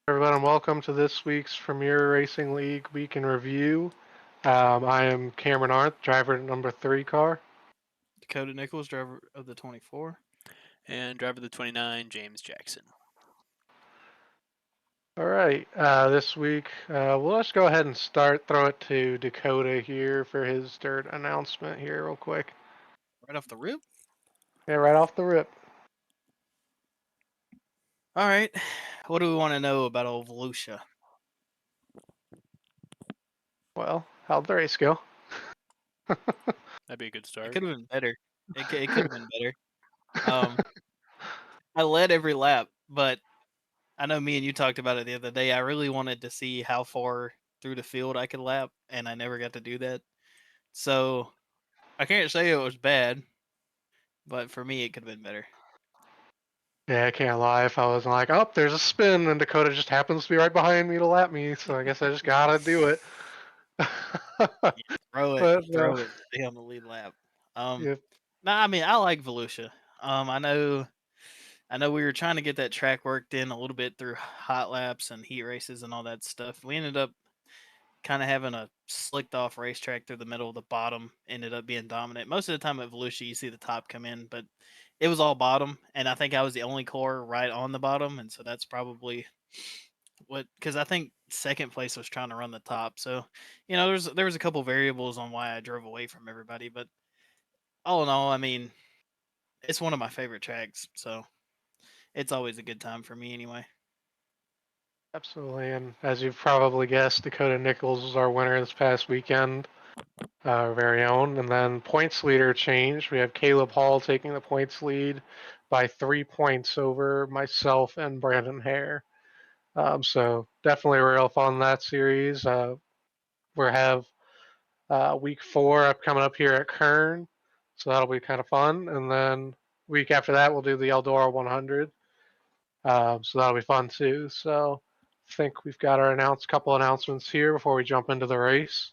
Everyone, and welcome to this week's Premier Racing League Week in Review. I am Cameron Arndt, driver number 3 car. Dakota Nichols, driver of the 24. And driver of the 29, James Jackson. All right, this week, we'll just go ahead and throw it to Dakota here for his dirt announcement here, real quick. Right off the rip. Yeah, right off the rip. All right. What do we want to know about old Volusia? Well, how'd the race go? That'd be a good It start. could have been better. It could have been better. Um, I led every lap, but I know me and you talked about it the other day. I really wanted to see how far through the field I could lap, and I never got to do that. So I can't say it was bad, but for me, it could have been better. Yeah, I can't lie. If I was like, oh, there's a spin, and Dakota just happens to be right behind me to lap me, so I guess I just gotta do it. Yeah, throw it, but throw it, stay on the lead lap. Um, yeah, no, I mean I like Volusia. I know we were trying to get that track worked in a little bit through hot laps and heat races and all that stuff. We ended up kind of having a slicked off racetrack through the middle. The bottom ended up being dominant. Most of the time at Volusia, you see the top come in, but it was all bottom. And I think I was the only car right on the bottom. And so that's probably because I think second place was trying to run the top. So, there was a couple variables on why I drove away from everybody. But all in all, I mean, it's one of my favorite tracks. So it's always a good time for me anyway. absolutely. And as you've probably guessed, Dakota Nichols was our winner this past weekend, our very own. And then points leader change. We have Caleb Hall taking the points lead by 3 points over myself and Brandon Hare. So definitely real fun that series. We have week 4 coming up here at Kern, so that'll be kind of fun. And then week after that, we'll do the Eldora 100. So that'll be fun too. So I think we've got our couple announcements here before we jump into the race.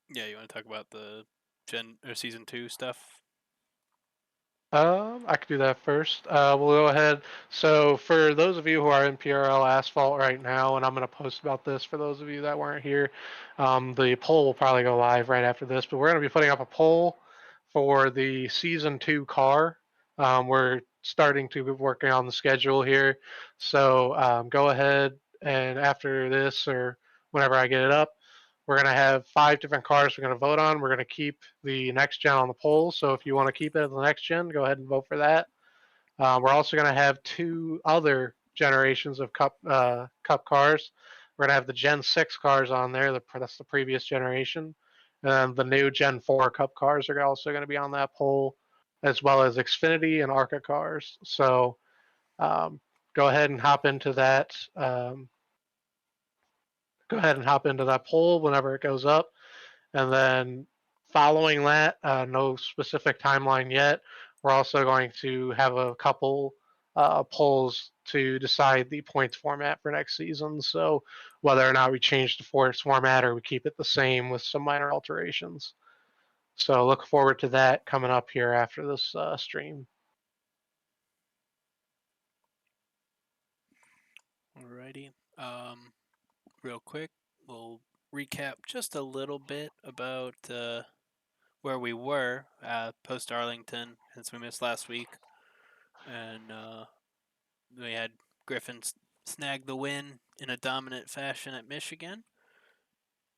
Yeah, you want to talk about the season 2 stuff? I could do that first. We'll go ahead. So for those of you who are in PRL asphalt right now, and I'm going to post about this for those of you that weren't here, the poll will probably go live right after this. But we're going to be putting up a poll for the season 2 car. We're starting to be working on the schedule here, so go ahead and after this or whenever I get it up, we're going to have 5 different cars we're going to vote on. We're going to keep the next gen on the poll. So if you want to keep it as the next gen, go ahead and vote for that. We're also going to have 2 other generations of cup cars. We're going to have the Gen 6 cars on there. That's the previous generation. And the new Gen 4 Cup cars are also going to be on that poll, as well as Xfinity and ARCA cars. So um, go ahead and hop into that. Go ahead and hop into that poll whenever it goes up. And then following that, no specific timeline yet. We're also going to have a couple polls to decide the points format for next season. So whether or not we change the format or we keep it the same with some minor alterations. So look forward to that coming up here after this stream. Alrighty. Real quick, we'll recap just a little bit about where we were post Arlington since we missed last week. And we had Griffin snag the win in a dominant fashion at Michigan.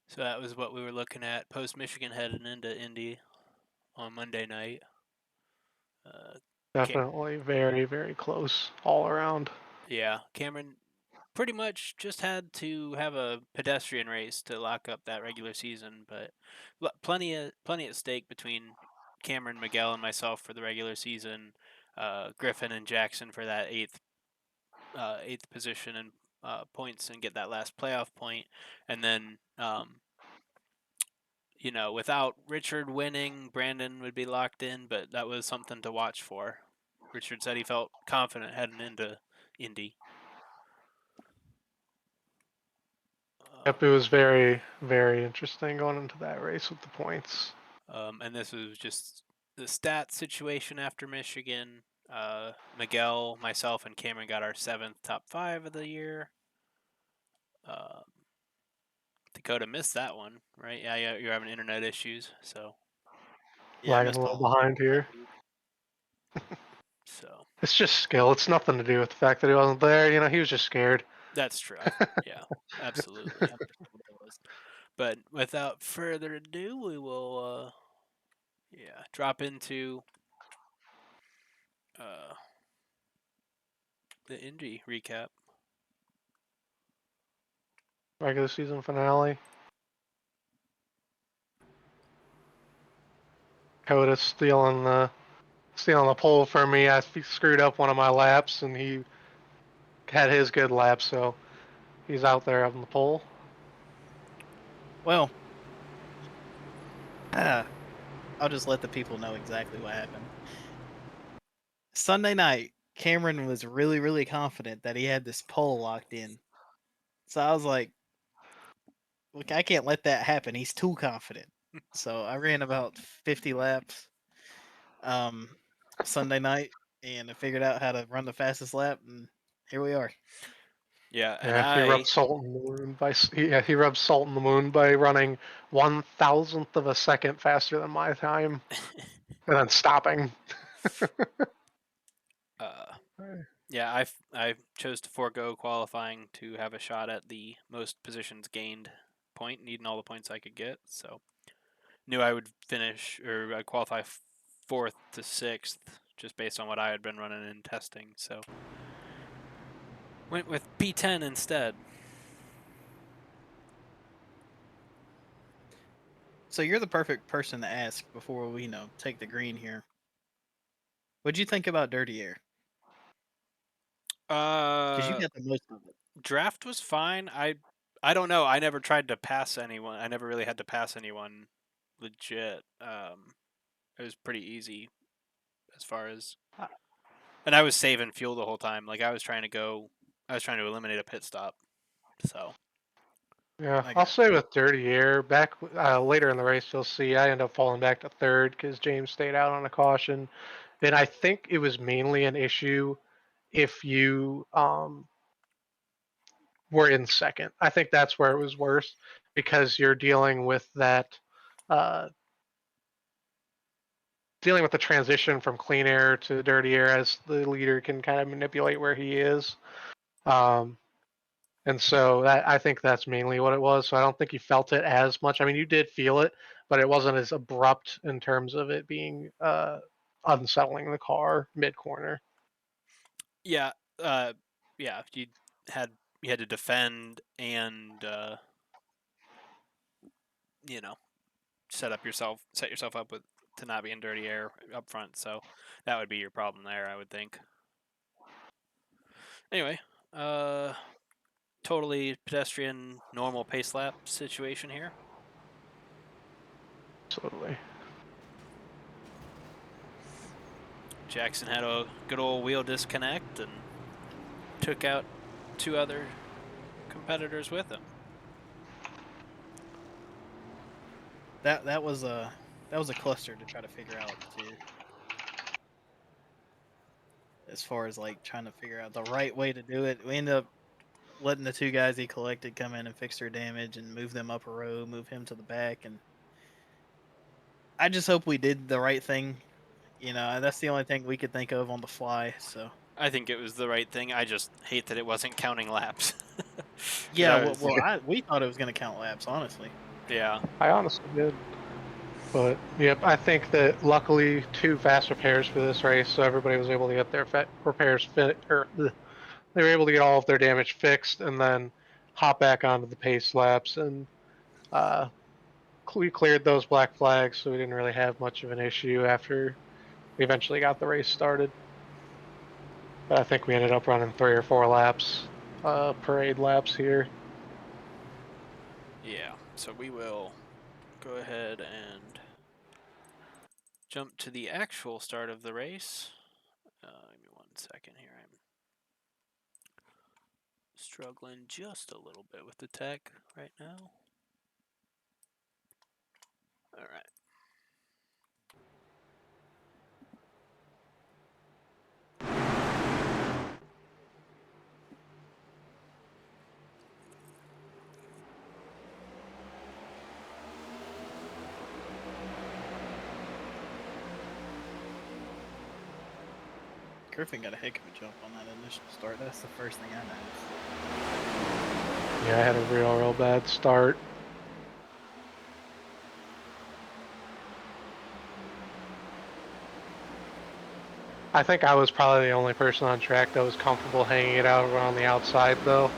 So that was what we were looking at post Michigan heading into Indy on Monday night. Uh, Definitely very, very close all around. yeah, Cameron pretty much just had to have a pedestrian race to lock up that regular season, but plenty at stake between Cameron, Miguel, and myself for the regular season. Griffin and Jackson for that eighth position and points and get that last playoff point, and then without Richard winning, Brandon would be locked in, but that was something to watch for. Richard said he felt confident heading into Indy. Yep, it was very, very interesting going into that race with the points. And this was just the stat situation after Michigan. Miguel, myself, and Cameron got our 7th top 5 of the year. Dakota missed that one, right? Yeah, you're having internet issues, so Yeah, I Lagging a missed little all. behind here. so It's just skill. It's nothing to do with the fact that he wasn't there. You know, he was just scared. that's true. Yeah, absolutely. But without further ado, we will drop into the Indy recap. Regular season finale. Dakota stealing the pole from me. I screwed up one of my laps, and he had his good lap, so he's out there on the pole. Well, I'll just let the people know exactly what happened. Sunday night, Cameron was really, really confident that he had this pole locked in. So I was like, look, I can't let that happen. He's too confident. So I ran about 50 laps Sunday night, and I figured out how to run the fastest lap, and here we are. Yeah, and Yeah, he rubbed salt in the wound he rubbed salt in the wound by running 1,000th of a second faster than my time, and then stopping. I chose to forego qualifying to have a shot at the most positions gained point, needing all the points I could get. So knew I would finish or I'd qualify 4th to 6th just based on what I had been running in testing. So went with P10 instead. So you're the perfect person to ask before we, take the green here. What'd you think about Dirty Air? Because you got the most of it. Draft was fine. I don't know. I never tried to pass anyone. I never really had to pass anyone legit. It was pretty easy as far as, and I was saving fuel the whole time. Like I was trying to eliminate a pit stop. So Yeah, I I'll got say with Dirty Air, back later in the race, you'll see I end up falling back to third because James stayed out on a caution. And I think it was mainly an issue if you were in second. I think that's where it was worse because you're uh, dealing with the transition from clean air to dirty air as the leader can kind of manipulate where he is. Um, And so I think that's mainly what it was. So I don't think you felt it as much. I mean, you did feel it, but it wasn't as abrupt in terms of it being unsettling the car mid corner. yeah, uh, yeah. Had you had to defend and you know set yourself up with to not be in dirty air up front. So that would be your problem there, I would think. Anyway, totally pedestrian normal pace lap situation here. Absolutely. Jackson had a good old wheel disconnect and took out 2 other competitors with him. that was a cluster to try to figure out too. As far as like trying to figure out the right way to do it, we ended up letting the 2 guys he collected come in and fix their damage and move them up a row, move him to the back, and I just hope we did the right thing. That's the only thing we could think of on the fly. So I think it was the right thing. I just hate that it wasn't counting laps. yeah, we thought it was going to count laps, honestly. Yeah. I honestly did. But yep, I think that luckily 2 fast repairs for this race, so everybody was able to get their repairs fit, or they were able to get all of their damage fixed, and then hop back onto the pace laps, and uh, we cleared those black flags, so we didn't really have much of an issue after we eventually got the race started. But I think we ended up running 3 or 4 laps, parade laps here. Yeah. So we will go ahead and jump to the actual start of the race. Give me 1 second here. I'm struggling just a little bit with the tech right now. All right. Griffin got a heck of a jump on that initial start. That's the first thing I noticed. Yeah, I had a real bad start. I think I was probably the only person on track that was comfortable hanging it out around the outside, though.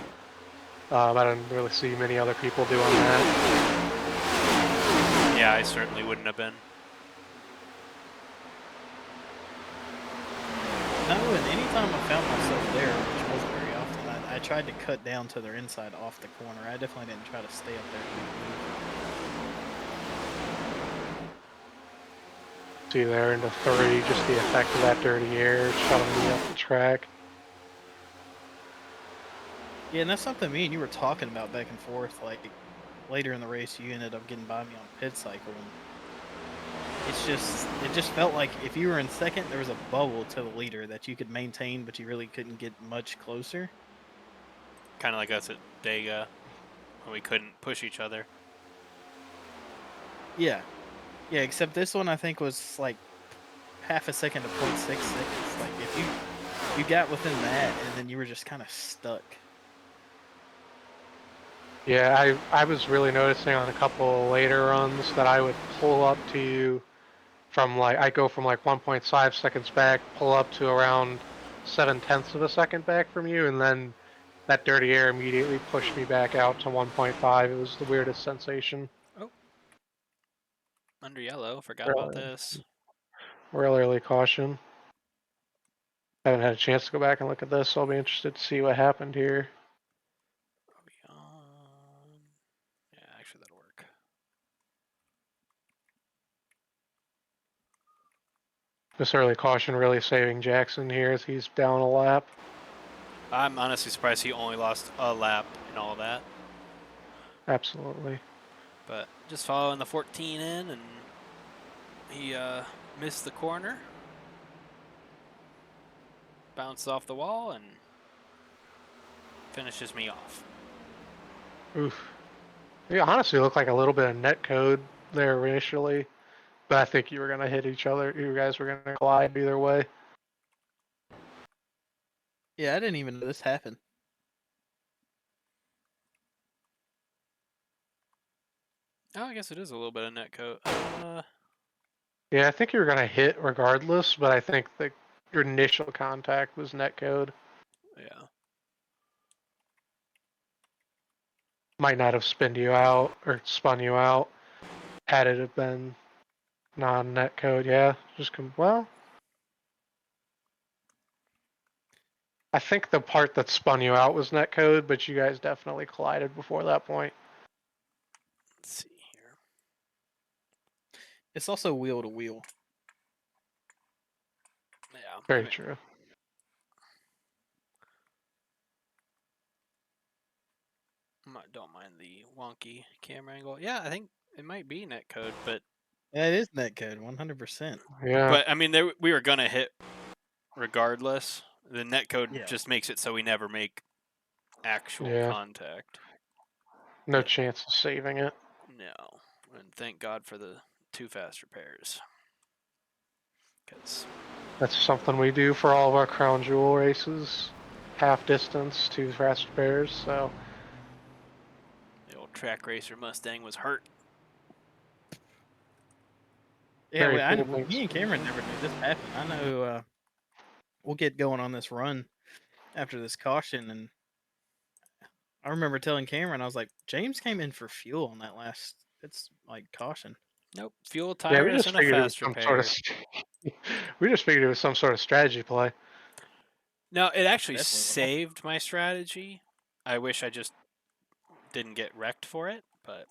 I didn't really see many other people doing that. Yeah, I certainly wouldn't have been. No, and anytime I found myself there, which wasn't very often, I tried to cut down to their inside off the corner. I definitely didn't try to stay up there. See there into 3, just the effect of that dirty air shoving me up the track. Yeah, and that's something me and you were talking about back and forth. Like later in the race, you ended up getting by me on pit cycle, and it just felt like if you were in second, there was a bubble to the leader that you could maintain, but you really couldn't get much closer. Kind of like us at Dega, when we couldn't push each other. Yeah, yeah. Except this one, I think was like half a second to 0.6 seconds. Like if you got within that, and then you were just kind of stuck. Yeah, I was really noticing on a couple later runs that I would pull up to you from like, I go from like 1.5 seconds back, pull up to around 0.7 of a second back from you, and then that dirty air immediately pushed me back out to 1.5. It was the weirdest sensation. Oh. Under yellow, forgot about this. Real early caution. Haven't had a chance to go back and look at this, so I'll be interested to see what happened here. Yeah, actually that'll work. This early caution really saving Jackson here as he's down a lap. I'm honestly surprised he only lost a lap in all that. Absolutely. But just following the 14 in, and he missed the corner. Bounced off the wall and finishes me off. Oof. Yeah, honestly looked like a little bit of net code there initially, but I think you were going to hit each other. You guys were going to collide either way. Yeah, I didn't even know this happened. Oh, I guess it is a little bit of net coat. Yeah, I think you were going to hit regardless, but I think your initial contact was net code. Yeah. Might not have spun you out had it have been non-net code. Yeah, well. I think the part that spun you out was net code, but you guys definitely collided before that point. Let's see here. It's also wheel to wheel. Yeah. Very true. Don't mind the wonky camera angle. Yeah, I think it might be net code, but Yeah, it is net code, 100%. Yeah. but I mean, we were gonna hit regardless. The net code Yeah. just makes it so we never make actual contact. No chance of saving it. No, and thank God for the 2 fast repairs. Because That's something we do for all of our crown jewel races. Half distance, 2 fast repairs. So the old track racer Mustang was hurt. Yeah, Very well, cool me and Cameron never knew this happened. I know we'll get going on this run after this caution, and I remember telling Cameron, I was like, James came in for fuel on that last, it's like caution. Nope, fuel, yeah, we tires, just and a figured it was fast some repair. we just figured it was some sort of strategy play. No, it actually Definitely. saved my strategy. I wish I just didn't get wrecked for it, but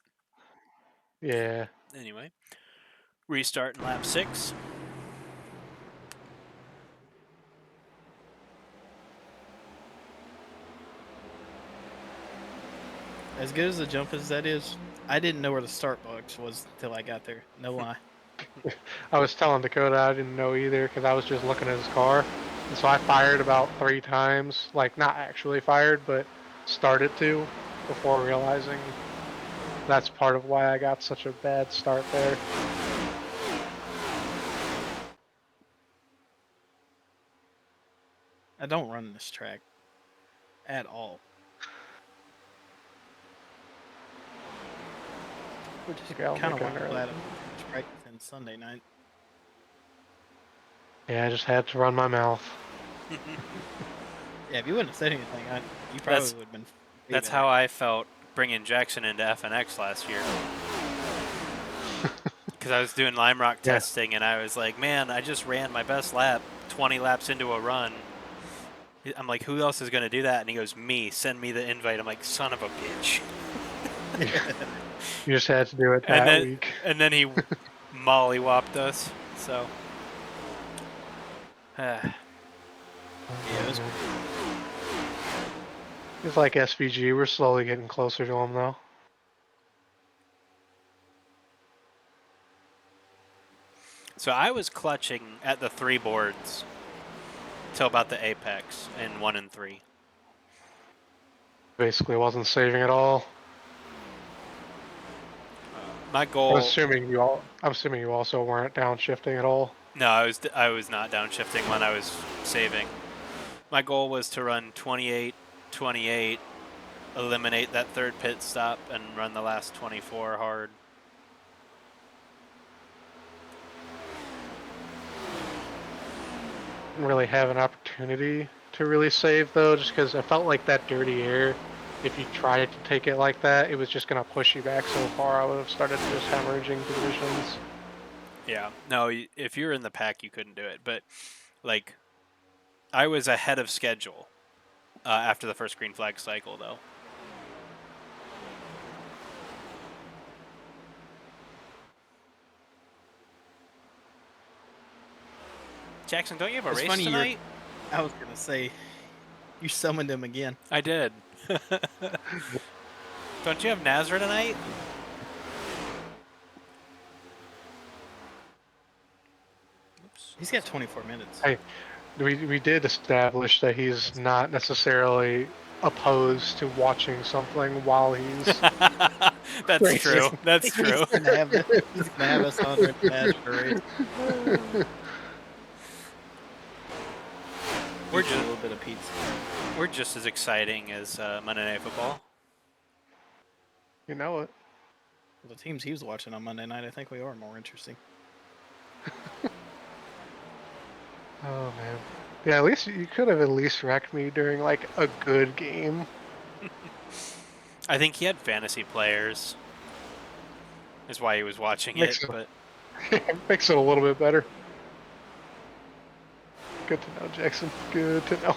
Yeah. anyway. Restart in lap 6. As good as the jump as that is, I didn't know where the start box was until I got there. No lie. I was telling Dakota I didn't know either because I was just looking at his car. And so I fired about 3 times, like not actually fired, but started to before realizing that's part of why I got such a bad start there. I don't run this track at all. Which is Okay, I'll kind of make why it I'm early. glad I'm practicing Sunday night. Yeah, I just had to run my mouth. Yeah, if you wouldn't have said anything, you probably That's- would have been. way That's better. how I felt bringing Jackson into FNX last year. Because I was doing Lime Rock Yeah. testing, and I was like, man, I just ran my best lap 20 laps into a run. I'm like, who else is going to do that? And he goes, me. Send me the invite. I'm like, son of a bitch. You just had to do it that week. And then he mollywopped us. So. Yeah, it was It's like SVG. We're slowly getting closer to him, though. So I was clutching at the 3 boards till about the apex in 1 and 3. Basically, wasn't saving at all. My I'm goal. assuming you also weren't downshifting at all. No, I was not downshifting when I was saving. My goal was to run 28, eliminate that third pit stop, and run the last 24 hard. Didn't really have an opportunity to really save though, just because I felt like that dirty air. If you tried to take it like that, it was just gonna push you back so far. I would have started just hemorrhaging positions. Yeah, no, if you're in the pack, you couldn't do it. But like, I was ahead of schedule after the first green flag cycle, though. Jackson, don't you have a It's race funny tonight? I was gonna say, you summoned him again. I did. Don't you have Nazareth tonight? Oops. He's got 24 minutes. We did establish that he's not necessarily opposed to watching something while he's That's racing. true. That's true. He's gonna have us on there for a race. We're Eat a just little bit of pizza. we're just as exciting as Monday Night Football. You know it. The teams he was watching on Monday night, I think we are more interesting. Oh man. Yeah, at least you could have at least wrecked me during like a good game. I think he had fantasy players. Is why he was watching Makes it, it- but Makes it a little bit better. Good to know, Jackson. Good to know.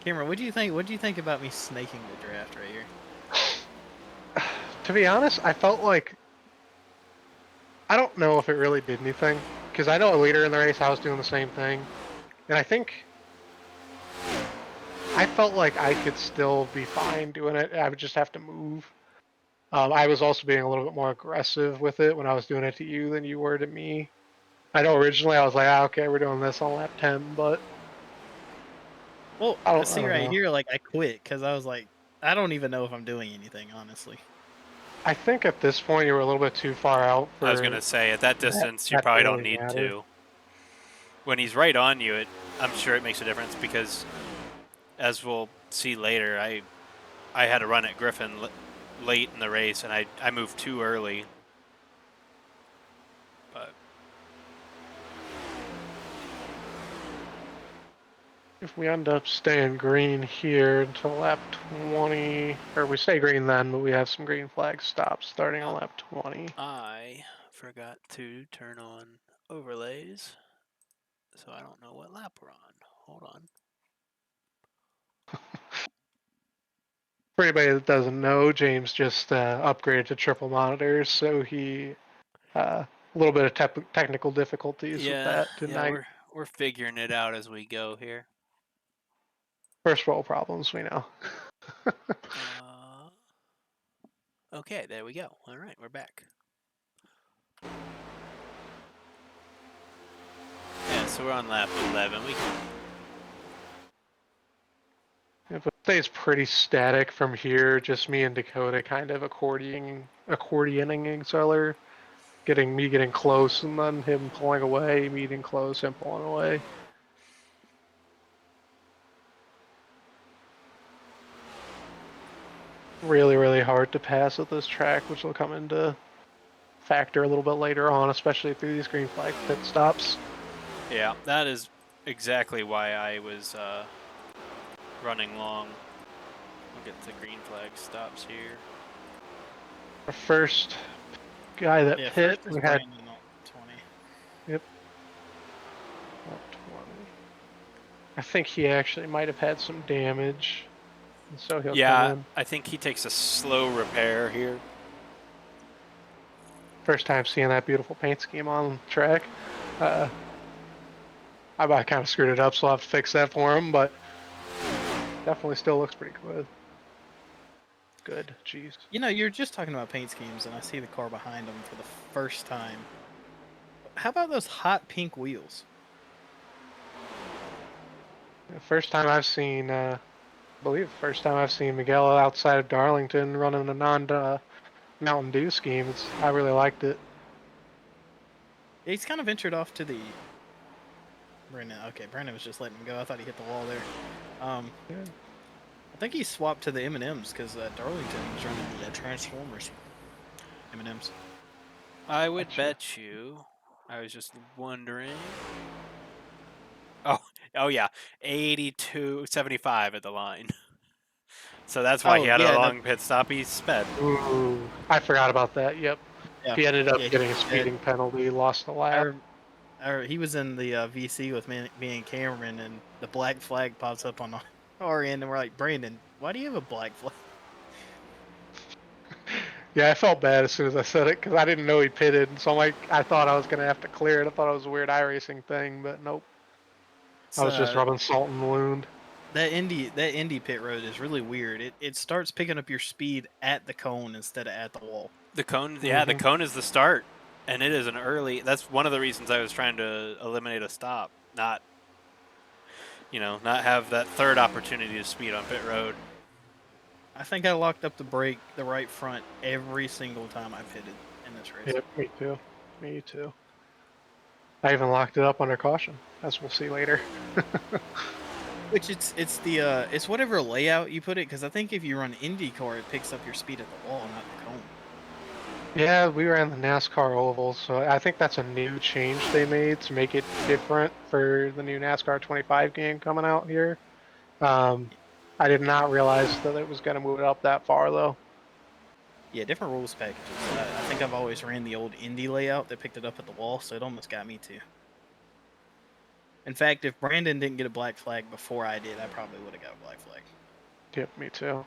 Cameron, what do you think? What do you think about me snaking the draft right here? To be honest, I felt like I don't know if it really did anything because I know later in the race I was doing the same thing, and I think I felt like I could still be fine doing it. I would just have to move. I was also being a little bit more aggressive with it when I was doing it to you than you were to me. I know originally I was like, okay, we're doing this on lap 10, but Well, I don't see right know. here, like I quit because I was like, I don't even know if I'm doing anything, honestly. I think at this point you were a little bit too far out for. I was gonna say at that distance you that probably really don't need matter. to. When he's right on you, I'm sure it makes a difference because, as we'll see later, I had to run at Griffin late in the race and I moved too early. But If we end up staying green here until lap 20, or we stay green then, but we have some green flag stops starting on lap 20. I forgot to turn on overlays, so I don't know what lap we're on. Hold on. For anybody that doesn't know, James just upgraded to triple monitors, so he a little bit of technical difficulties with that tonight. We're figuring it out as we go here. First world problems, we know. Okay, there we go. All right, we're back. Yeah, so we're on lap 11. If it stays pretty static from here, just me and Dakota kind of accordioning each other. me getting close and then him pulling away, me getting close, him pulling away. Really, really hard to pass at this track, which will come into factor a little bit later on, especially through these green flag pit stops. Yeah, that is exactly why I was running long. We'll get the green flag stops here. Our first guy that Yeah, pit, first is we had Brandon on 20. Yep. Up 20. I think he actually might have had some damage, and so he'll come Yeah, in. I think he takes a slow repair here. First time seeing that beautiful paint scheme on track. I kind of screwed it up, so I'll have to fix that for him, but definitely still looks pretty good. Good, jeez. You know, you're just talking about paint schemes, and I see the car behind him for the first time. How about those hot pink wheels? The first time I've seen, I believe the first time I've seen Miguel outside of Darlington running a non-Mountain Dew scheme. I really liked it. He's kind of ventured off to the... Brandon, okay, Brandon was just letting him go. I thought he hit the wall there. Yeah. I think he swapped to the M&Ms because Darlington was running the Transformers M&Ms. I would Gotcha. bet you. I was just wondering. Oh yeah, 82.75 at the line. So that's why he had a long pit stop. He sped. Ooh, I forgot about that. Yep. Yeah. He ended up Yeah, getting a speeding penalty, lost the lap. He was in the VC with me and Cameron, and the black flag pops up on our end, and we're like, Brandon, why do you have a black flag? Yeah, I felt bad as soon as I said it because I didn't know he pitted. So I'm like, I thought I was gonna have to clear it. I thought it was a weird iRacing thing, but nope. I was just rubbing salt in the wound. That Indy pit road is really weird. It starts picking up your speed at the cone instead of at the wall. The cone, yeah, the cone is the start, and it is an early. That's one of the reasons I was trying to eliminate a stop, not have that third opportunity to speed on pit road. I think I locked up the right front every single time I pitted in this race. Yep, me too. Me too. I even locked it up under caution, as we'll see later. Which it's whatever layout you put it, because I think if you run IndyCar, it picks up your speed at the wall, not the cone. Yeah, we ran the NASCAR oval, so I think that's a new change they made to make it different for the new NASCAR 25 game coming out here. I did not realize that it was going to move it up that far, though. Yeah, different rules packages. I think I've always ran the old Indy layout that picked it up at the wall, so it almost got me too. In fact, if Brandon didn't get a black flag before I did, I probably would have got a black flag. Yep, me too.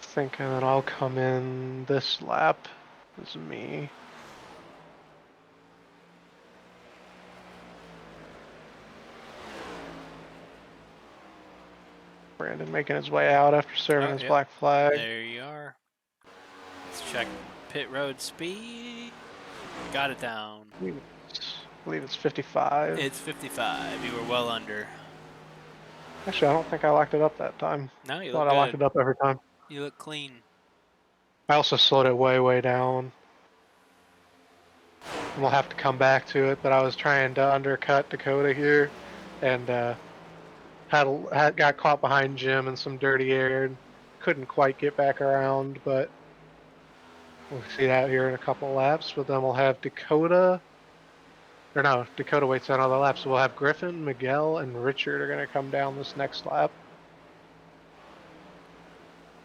Thinking that I'll come in this lap. This is me. Brandon making his way out after serving his black flag. There you are. Let's check pit road speed. Got it down. I believe it's 55. It's 55. You were well under. Actually, I don't think I locked it up that time. No, you I thought look I locked good. it up every time. You look clean. I also slowed it way, way down. And we'll have to come back to it, but I was trying to undercut Dakota here, and got caught behind Jim in some dirty air and couldn't quite get back around, but we'll see that here in a couple laps. But then we'll have Dakota, or no, Dakota waits on all the laps. So we'll have Griffin, Miguel, and Richard are going to come down this next lap.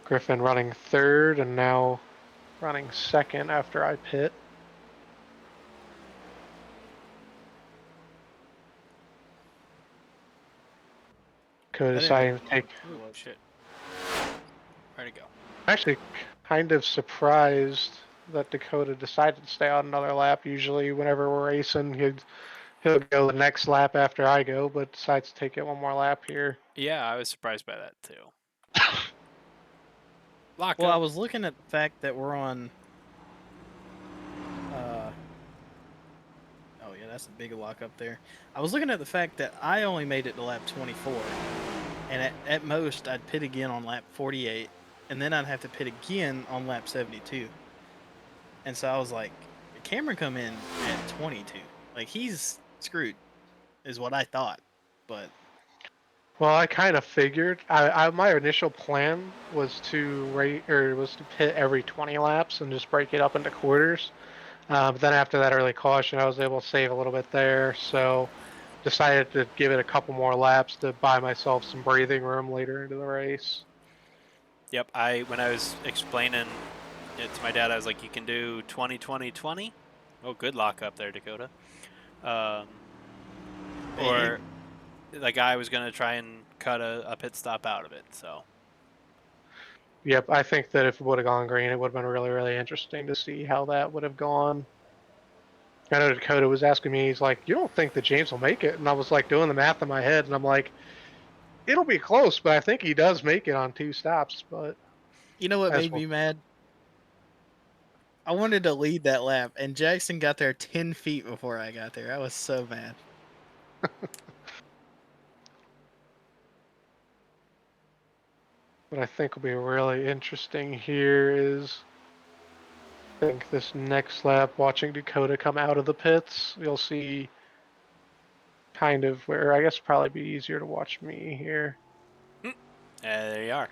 Griffin running third and now running second after I pit. Dakota deciding to take. Oh shit! Where'd it go? I'm actually kind of surprised that Dakota decided to stay on another lap. Usually, whenever we're racing, he'll go the next lap after I go, but decides to take it one more lap here. Yeah, I was surprised by that too. Well, I was looking at the fact that we're on. Oh yeah, that's a big lock up there. I was looking at the fact that I only made it to lap 24, and at most I'd pit again on lap 48, and then I'd have to pit again on lap 72. And so I was like, Camron come in at 22. Like, he's screwed, is what I thought. But Well, I kind of figured. My initial plan was was to pit every 20 laps and just break it up into quarters. But then after that early caution, I was able to save a little bit there, so decided to give it a couple more laps to buy myself some breathing room later into the race. Yep. When I was explaining it to my dad, I was like, "You can do 20, 20, 20." Oh, good lock up there, Dakota. Or the guy was gonna try and cut a pit stop out of it. So Yep, I think that if it would have gone green, it would have been really, really interesting to see how that would have gone. I know Dakota was asking me, he's like, "You don't think that James will make it?" And I was like doing the math in my head, and I'm like, "It'll be close, but I think he does make it on 2 stops." But you know what as made well, me mad? I wanted to lead that lap, and Jackson got there 10 feet before I got there. I was so mad. what I think will be really interesting here is, I think this next lap, watching Dakota come out of the pits, you'll see kind of where I guess probably be easier to watch me here. there you are.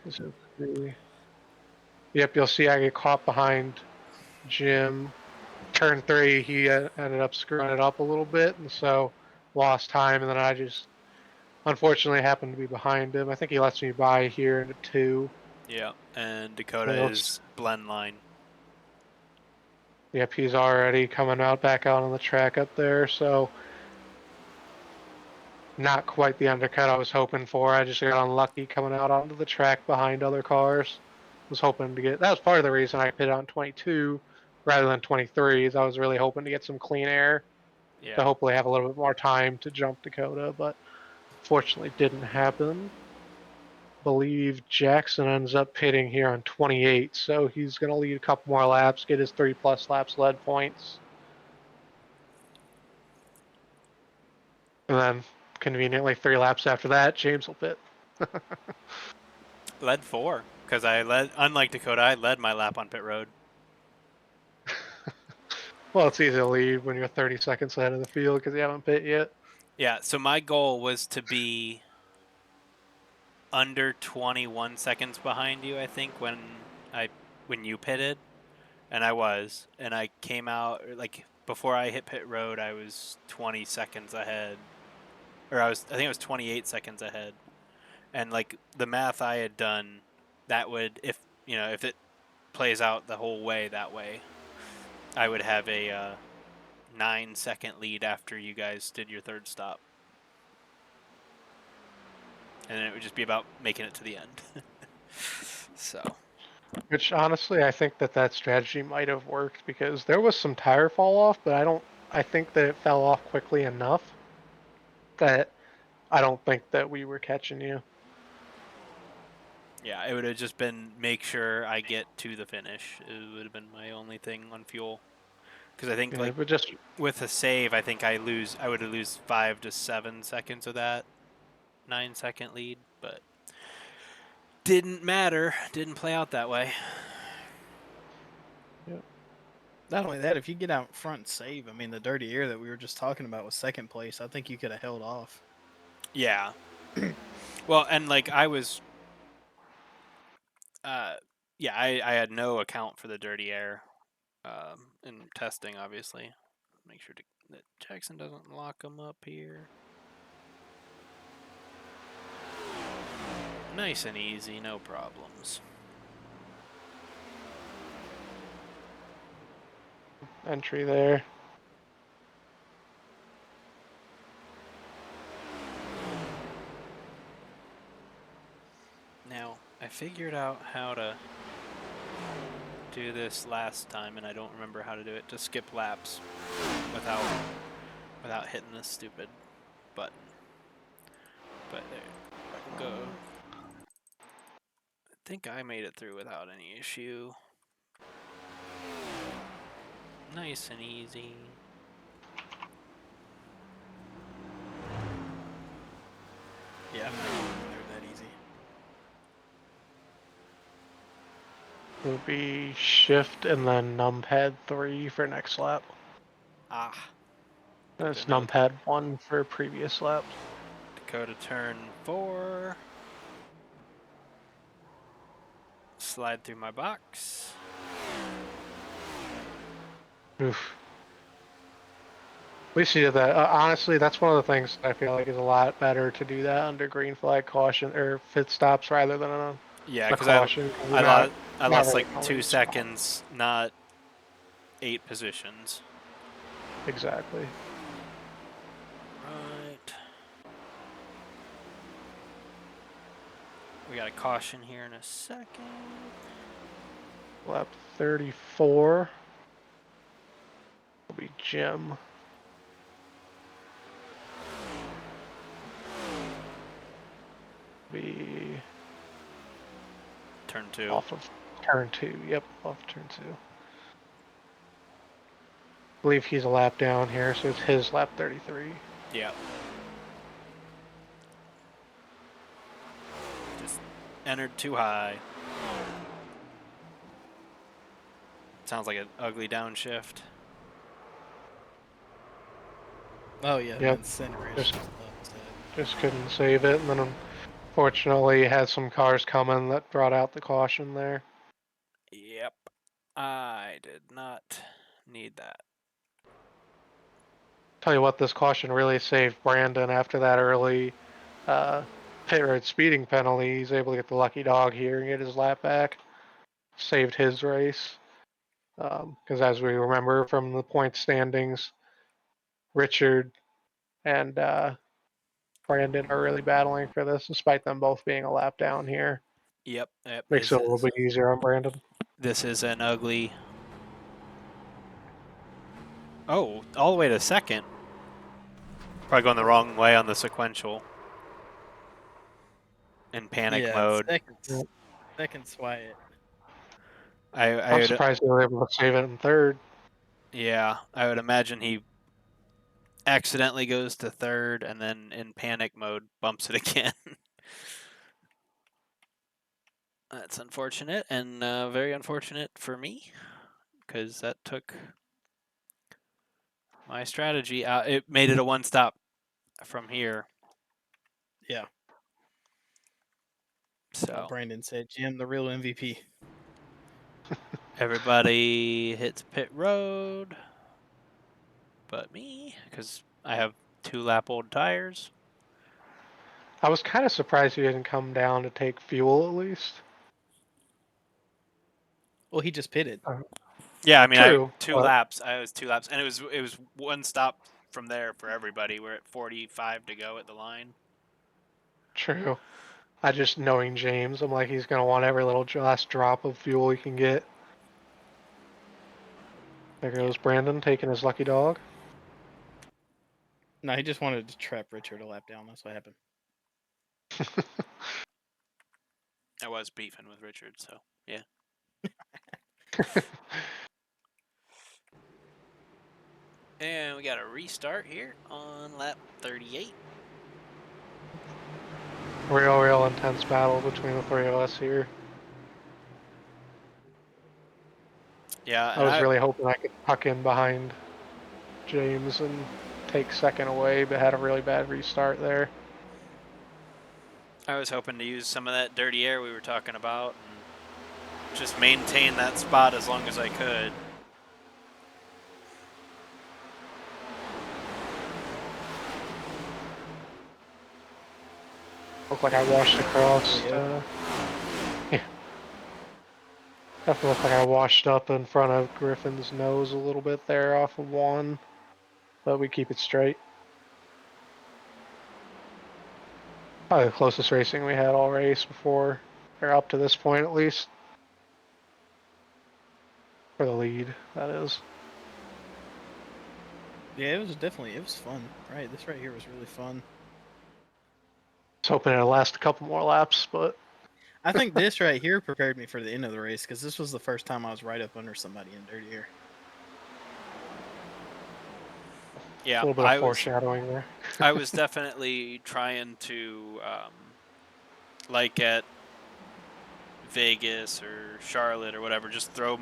Yep, you'll see I get caught behind Jim. Turn 3, he ended up screwing it up a little bit, and so lost time, and then I just unfortunately happened to be behind him. I think he lets me by here into 2. Yeah, and Dakota So is blend line. yep, he's already coming back out on the track up there, so not quite the undercut I was hoping for. I just got unlucky coming out onto the track behind other cars. Was hoping to get, that was part of the reason I pitted on 22 rather than 23, is I was really hoping to get some clean air to Yeah. hopefully have a little bit more time to jump Dakota, but fortunately didn't happen. Believe Jackson ends up pitting here on 28, so he's going to lead a couple more laps, get his 3+ laps lead points. And then, conveniently, 3 laps after that, James will pit. Led 4, because unlike Dakota, I led my lap on pit road. Well, it's easy to lead when you're 30 seconds ahead of the field because you haven't pit yet. Yeah, so my goal was to be under 21 seconds behind you, I think, when you pitted, and I was, and I came out like before I hit pit road, I was 20 seconds ahead, or I think it was 28 seconds ahead, and like the math I had done, that would if it plays out the whole way that way, I would have a 9-second lead after you guys did your third stop. And then it would just be about making it to the end. So. Which, honestly, I think that strategy might have worked because there was some tire fall off, but I think that it fell off quickly enough that I don't think that we were catching you. Yeah, it would have just been make sure I get to the finish. It would have been my only thing on fuel. Because I think Yeah, like but just with a save, I think I would lose 5 to 7 seconds of that 9-second lead, but didn't matter. Didn't play out that way. Not only that, if you get out front and save, I mean, the dirty air that we were just talking about was second place. I think you could have held off. Yeah. Well, and like I was, yeah, I had no account for the dirty air in testing, obviously. Make sure that Jackson doesn't lock him up here. Nice and easy, no problems. entry there. Now, I figured out how to do this last time, and I don't remember how to do it, to skip laps without hitting this stupid button. But there, go. I think I made it through without any issue. Nice and easy. Yeah, I'm not even there that easy. It would be shift and then numpad 3 for next lap. Ah. That's Good note. numpad 1 for previous laps. Dakota turn 4. Slide through my box. Oof. We see that. Honestly, that's one of the things I feel like is a lot better to do that under green flag caution or pit stops rather than Yeah, a because caution. I Not lost really like knowing 2 the spot. seconds, not 8 positions. Exactly. Right. We got a caution here in a second. Lap 34 will be Jim. Be Turn 2. off of turn 2. Yep, off turn 2. I believe he's a lap down here, so it's his lap 33. Yeah. Just entered too high. Sounds like an ugly downshift. Oh yeah, Yep. incineration. Just couldn't save it, and then unfortunately had some cars coming that brought out the caution there. Yep. I did not need that. Tell you what, this caution really saved Brandon after that early pit road speeding penalty. He's able to get the lucky dog here and get his lap back. Saved his race. Because as we remember from the point standings, Richard and Brandon are really battling for this, despite them both being a lap down here. Yep. Yep. Makes it a little bit easier on Brandon. This is an ugly. Oh, all the way to second. Probably going the wrong way on the sequential. In panic mode. Seconds Wyatt. I'm would, surprised they were able to save it in third. yeah, I would imagine he accidentally goes to third and then in panic mode bumps it again. That's unfortunate and very unfortunate for me because that took my strategy out. It made it a one stop from here. Yeah. So Brandon said, "Jim, the real MVP." everybody hits pit road, but me because I have 2 lap old tires. I was kind of surprised he didn't come down to take fuel at least. Well, he just pitted. Yeah, I mean, True, 2 but- laps. I was 2 laps, and it was one stop from there for everybody. We're at 45 to go at the line. True. I just knowing James, I'm like he's gonna want every little last drop of fuel he can get. There goes Brandon taking his lucky dog. No, he just wanted to trap Richard a lap down. That's what happened. I was beefing with Richard, so yeah. And we got a restart here on lap 38. Real intense battle between the three of us here. Yeah, I was really hoping I could tuck in behind James and take second away, but had a really bad restart there. I was hoping to use some of that dirty air we were talking about and just maintain that spot as long as I could. Looked like I washed across. Yeah. Definitely looked like I washed up in front of Griffin's nose a little bit there off of 1. But we keep it straight. Probably the closest racing we had all race before, or up to this point at least. For the lead, that is. Yeah, it was fun. Right, this right here was really fun. I was hoping it'd last a couple more laps, but I think this right here prepared me for the end of the race because this was the first time I was right up under somebody in dirty air. Yeah, a little bit of foreshadowing there. I was definitely trying to, like at Vegas or Charlotte or whatever, just throw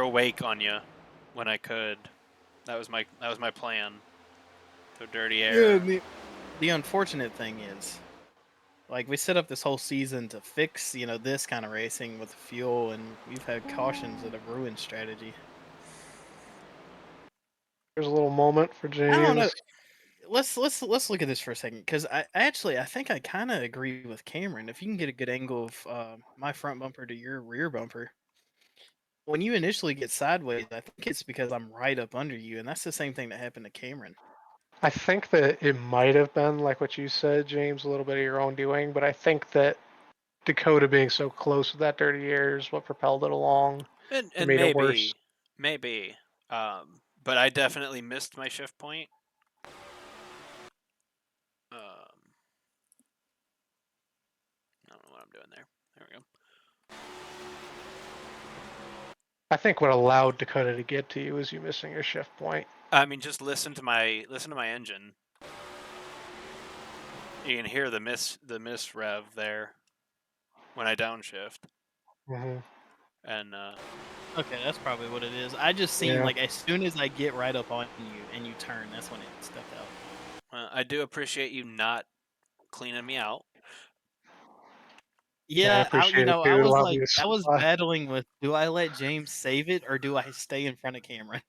wake on you when I could. That was my plan. So dirty Yeah, air. the unfortunate thing is, like, we set up this whole season to fix, this kind of racing with fuel, and we've had cautions that have ruined strategy. There's a little moment for I don't know. James. Let's look at this for a second, because I think I kind of agree with Cameron. If you can get a good angle of my front bumper to your rear bumper, when you initially get sideways, I think it's because I'm right up under you, and that's the same thing that happened to Cameron. I think that it might have been like what you said, James, a little bit of your own doing, but I think that Dakota being so close with that dirty air is what propelled it along. And It made it worse. maybe. But I definitely missed my shift point. I don't know what I'm doing there. There we go. I think what allowed Dakota to get to you was you missing your shift point. I mean, just listen to my engine. You can hear the miss rev there when I downshift. Mm-hmm. And Okay, that's probably what it is. I just seen, Yeah. like, as soon as I get right up on you and you turn, that's when it stepped out. I do appreciate you not cleaning me out. Yeah, I Yeah, appreciate it, I dude. was Allow like, me to I was slide. battling with, do I let James save it or do I stay in front of Cameron?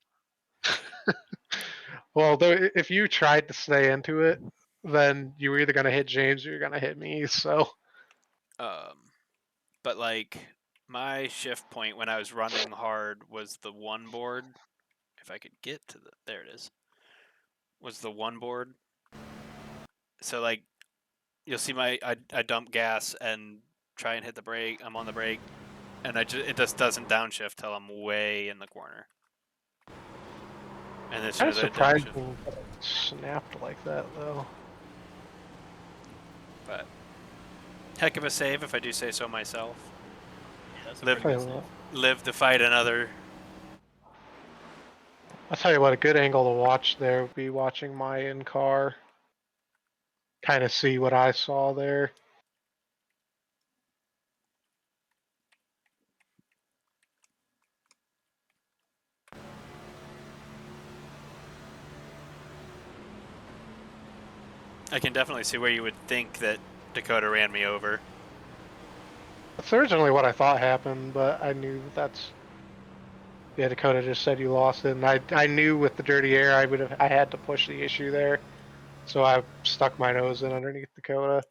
Well, if you tried to stay into it, then you were either going to hit James or you're going to hit me. So But like my shift point when I was running hard was the one board. If I could get to there it is. Was the one board. So like you'll see I dump gas and try and hit the brake. I'm on the brake, and it just doesn't downshift till I'm way in the corner. And as soon kind of as I downshift, surprising that it snapped like that, though. but heck of a save if I do say so myself. Yeah, that's a Live- pretty good Tell you save. what. Live to fight another. I'll tell you what, a good angle to watch there would be watching my in-car. Kind of see what I saw there. I can definitely see where you would think that Dakota ran me over. That's originally what I thought happened, but I knew that's. Yeah, Dakota just said you lost it, and I knew with the dirty air I had to push the issue there, so I stuck my nose in underneath Dakota.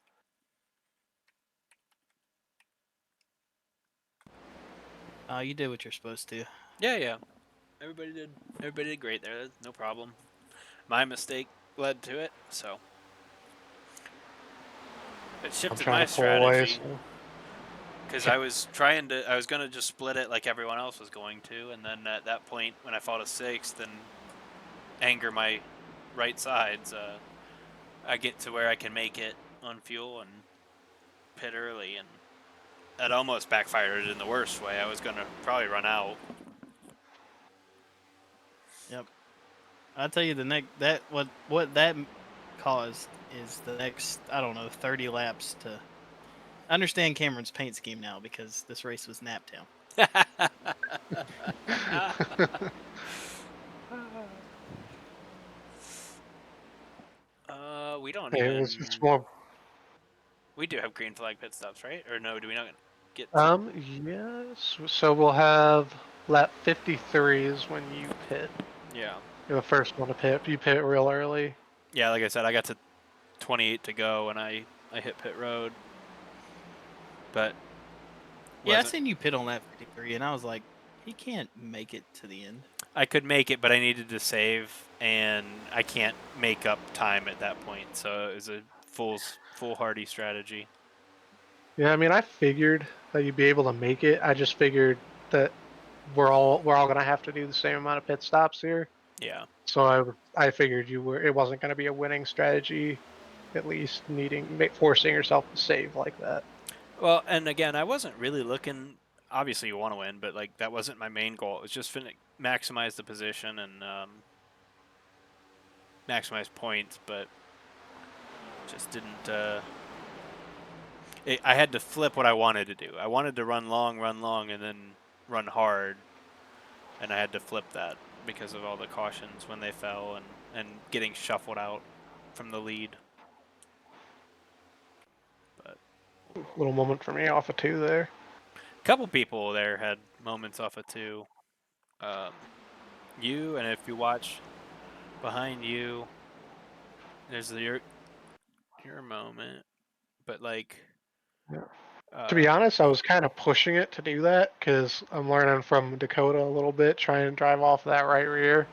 You did what you're supposed to. Yeah. Everybody did great there. That's no problem. My mistake led to it, so it I'm shifted trying my to pull away. strategy So. because I was gonna just split it like everyone else was going to, and then at that point when I fought a sixth and anger my right sides, I get to where I can make it on fuel and pit early, and that almost backfired in the worst way. I was gonna probably run out. Yep. I'll tell you what that caused is the next, I don't know, 30 laps to understand Cameron's paint scheme now, because this race was Naptown. We don't It's more. We do have green flag pit stops, right? Or no? Do we not get? Yes. So we'll have lap 53 is when you pit. Yeah. You're the first one to pit. You pit real early. Yeah, like I said, I got to 28 to go, and I hit pit road. But Yeah, I seen you pit on lap 53, and I was like, he can't make it to the end. I could make it, but I needed to save, and I can't make up time at that point. So it was a foolhardy strategy. Yeah, I mean, I figured that you'd be able to make it. I just figured that we're all gonna have to do the same amount of pit stops here. Yeah. So I figured it wasn't gonna be a winning strategy, at least forcing yourself to save like that. Well, and again, I wasn't really looking. Obviously, you want to win, but like that wasn't my main goal. It was just to maximize the position and maximize points, but just didn't. I had to flip what I wanted to do. I wanted to run long, and then run hard, and I had to flip that. because of all the cautions when they fell and getting shuffled out from the lead. But Little moment for me off of 2 there. a couple people there had moments off of 2. You, and if you watch behind you, there's your moment. But like, Yeah. To be honest, I was kind of pushing it to do that because I'm learning from Dakota a little bit, trying to drive off that right rear.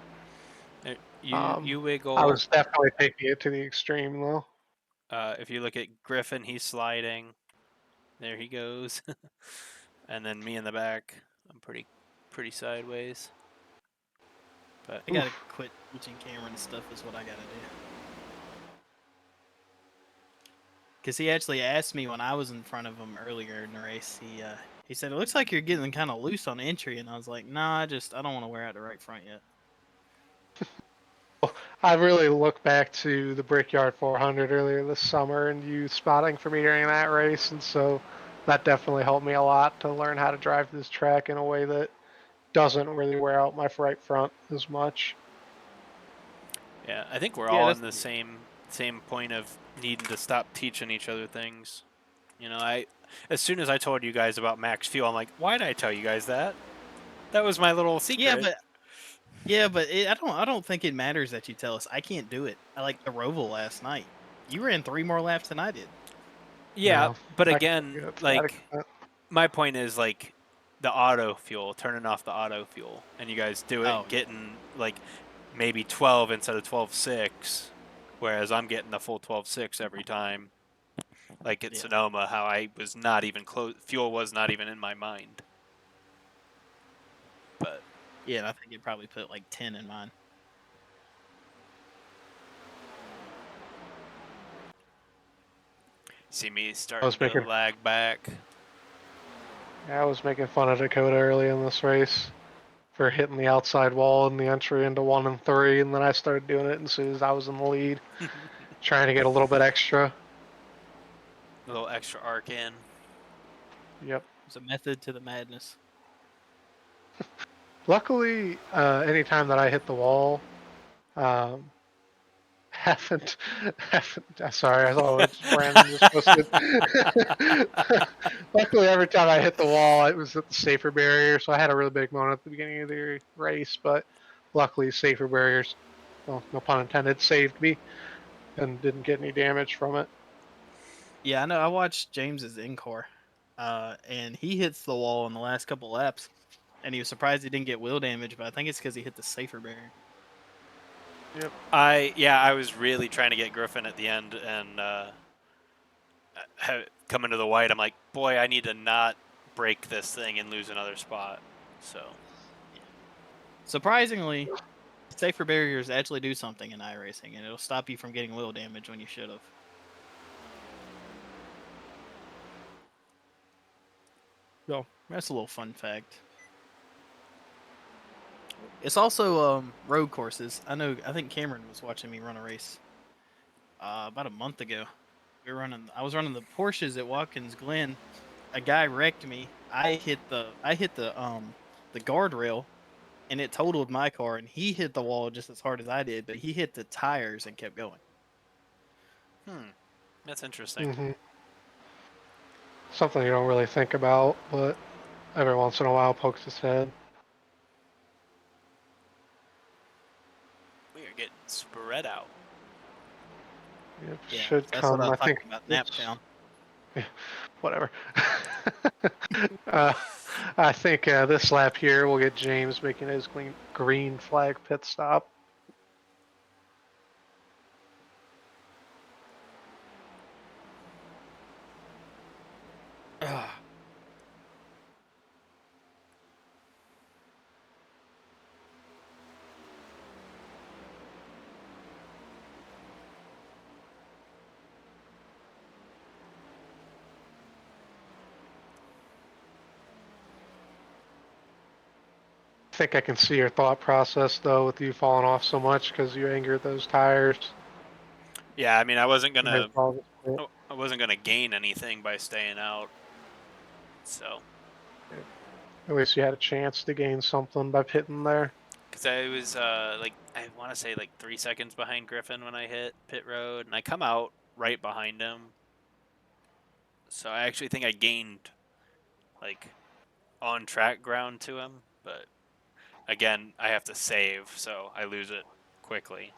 you wiggle. I was definitely taking it to the extreme though. If you look at Griffin, he's sliding. There he goes. And then me in the back, I'm pretty sideways. But I gotta quit teaching Camron stuff is what I gotta do. Because he actually asked me when I was in front of him earlier in the race. He said, "It looks like you're getting kind of loose on entry," and I was like, "Nah, I don't want to wear out the right front yet." I really look back to the Brickyard 400 earlier this summer and you spotting for me during that race, and so that definitely helped me a lot to learn how to drive this track in a way that doesn't really wear out my right front as much. yeah, I think we're Yeah, all that's in the same point of needing to stop teaching each other things. You know, as soon as I told you guys about max fuel, I'm like, why did I tell you guys that? That was my little secret. I don't think it matters that you tell us. I can't do it. I like the Roval last night. You ran 3 more laps than I did. Yeah, No, but I again, can't get to that like extent. my point is like the auto fuel, turning off the auto fuel, and you guys do it Oh, yeah. getting like maybe 12 instead of 12.6, whereas I'm getting the full 12.6 every time. Like at Yeah. Sonoma, how I was not even close, fuel was not even in my mind. But Yeah, and I think it probably put like 10 in mine. see me starting to making- lag back. Yeah, I was making fun of Dakota early in this race for hitting the outside wall in the entry into 1 and 3, and then I started doing it as soon as I was in the lead, trying to get a little bit extra. A little extra arc in. Yep. There's a method to the madness. Luckily, anytime that I hit the wall, haven't. Sorry, I thought it just random just posted. Luckily, every time I hit the wall, it was at the safer barrier, so I had a really big moment at the beginning of the race. But luckily, safer barriers, well, no pun intended, saved me and didn't get any damage from it. Yeah, I know. I watched James's in-car, and he hits the wall in the last couple laps, and he was surprised he didn't get wheel damage, but I think it's because he hit the safer barrier. Yep. I was really trying to get Griffin at the end, and coming to the white, I'm like, boy, I need to not break this thing and lose another spot. So Surprisingly, safer barriers actually do something in iRacing, and it'll stop you from getting wheel damage when you should have. So that's a little fun fact. It's also road courses. I think Cameron was watching me run a race about a month ago. I was running the Porsches at Watkins Glen. A guy wrecked me. I hit the guardrail, and it totaled my car. And he hit the wall just as hard as I did, but he hit the tires and kept going. that's interesting. Mm-hmm. Something you don't really think about, but every once in a while pokes its head. We are getting spread out. It Yeah, should that's what come, I I was talking think. about. Naptown. Whatever. uh, I think this lap here we'll get James making his green flag pit stop. I think I can see your thought process though with you falling off so much because you angered those tires. Yeah, I mean, I wasn't gonna At gain anything by staying out. So least you had a chance to gain something by pitting there. Because I was like, I want to say like 3 seconds behind Griffin when I hit pit road, and I come out right behind him. So I actually think I gained like on track ground to him, but again, I have to save, so I lose it quickly.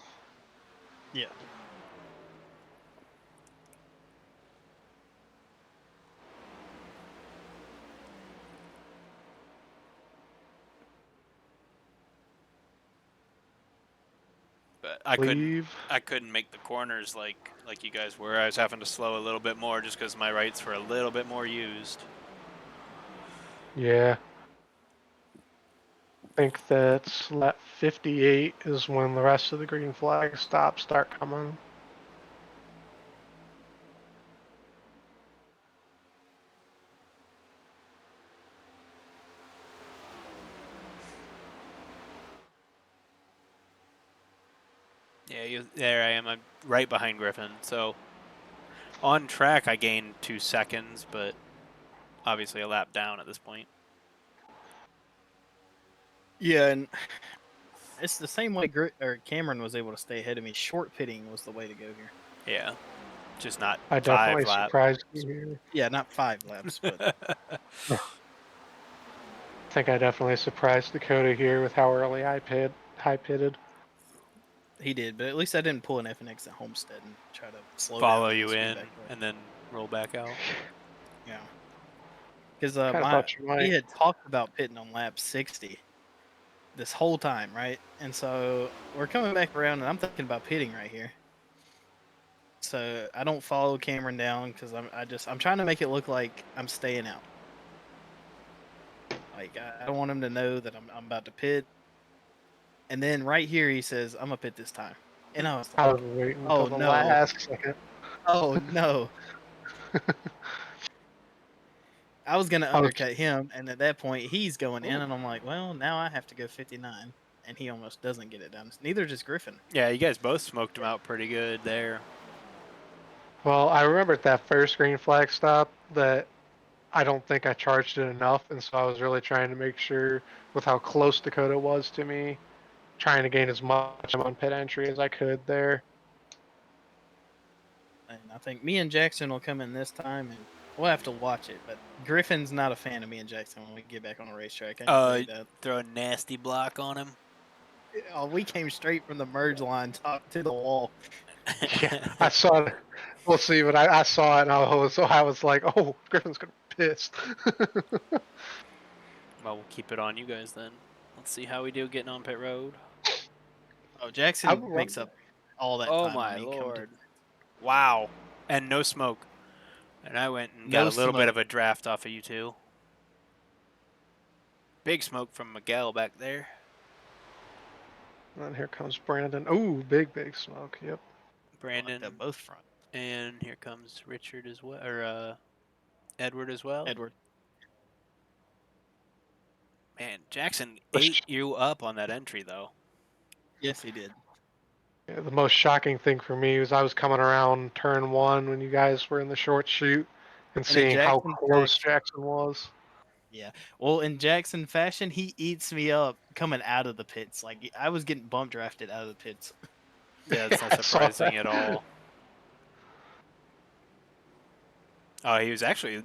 Yeah. But I Leave. couldn't make the corners like you guys were. I was having to slow a little bit more just because my rights were a little bit more used. Yeah. I think that's lap 58 is when the rest of the green flag stops start coming. Yeah, there I am. I'm right behind Griffin. So on track, I gained 2 seconds, but obviously a lap down at this point. Yeah, and it's the same way Cameron was able to stay ahead of me. Short pitting was the way to go here. Yeah, just not I 5 definitely laps. surprised you here. Yeah, not 5 laps, but I think I definitely surprised Dakota here with how early I pitted. he did. But at least I didn't pull an FNX at Homestead and try to slow down Follow and then you speed in back away. and then roll back out. Yeah, because Kind of thought you he might. had talked about pitting on lap 60 this whole time, right? And so we're coming back around, and I'm thinking about pitting right here. So I don't follow Cameron down because I'm trying to make it look like I'm staying out. Like I don't want him to know that I'm about to pit. And then right here he says I'm gonna pit this time, and I was I like, was waiting oh until the no, last second. oh no. I was gonna I was, undercut him, and at that point he's going in, Ooh. and I'm like, well, now I have to go 59, and he almost doesn't get it done. Neither does Griffin. Yeah, you guys both smoked him out pretty good there. well, I remember at that first green flag stop that I don't think I charged it enough, and so I was really trying to make sure with how close Dakota was to me, trying to gain as much on pit entry as I could there. And I think me and Jackson will come in this time, and we'll have to watch it. But Griffin's not a fan of me and Jackson when we get back on the racetrack. I can tell you that. Throw a nasty block on him. Oh, we came straight from the merge line top to the wall. Yeah, I saw it. We'll see, but I saw it, and I was like, oh, Griffin's gonna be pissed. Well, we'll keep it on you guys then. Let's see how we do getting on pit road. Oh, Jackson makes up all that Oh time my when he lord. Wow. And no smoke. And I went and got No a little bit smoke. of a draft off of you two. Big smoke from Miguel back there. And here comes Brandon. Ooh, big smoke. Yep. Brandon. Up both front. And here comes Richard as well, or Edward as well. Edward. Man, Jackson ate you up on that entry though. Yes, he did. Yeah, the most shocking thing for me was I was coming around turn 1 when you guys were in the short shoot and And in seeing how Jackson close fashion, Jackson was. yeah. Well, in Jackson fashion, he eats me up coming out of the pits. Like I was getting bump drafted out of the pits. Yeah, it's not I saw surprising that. at all. Oh, he was actually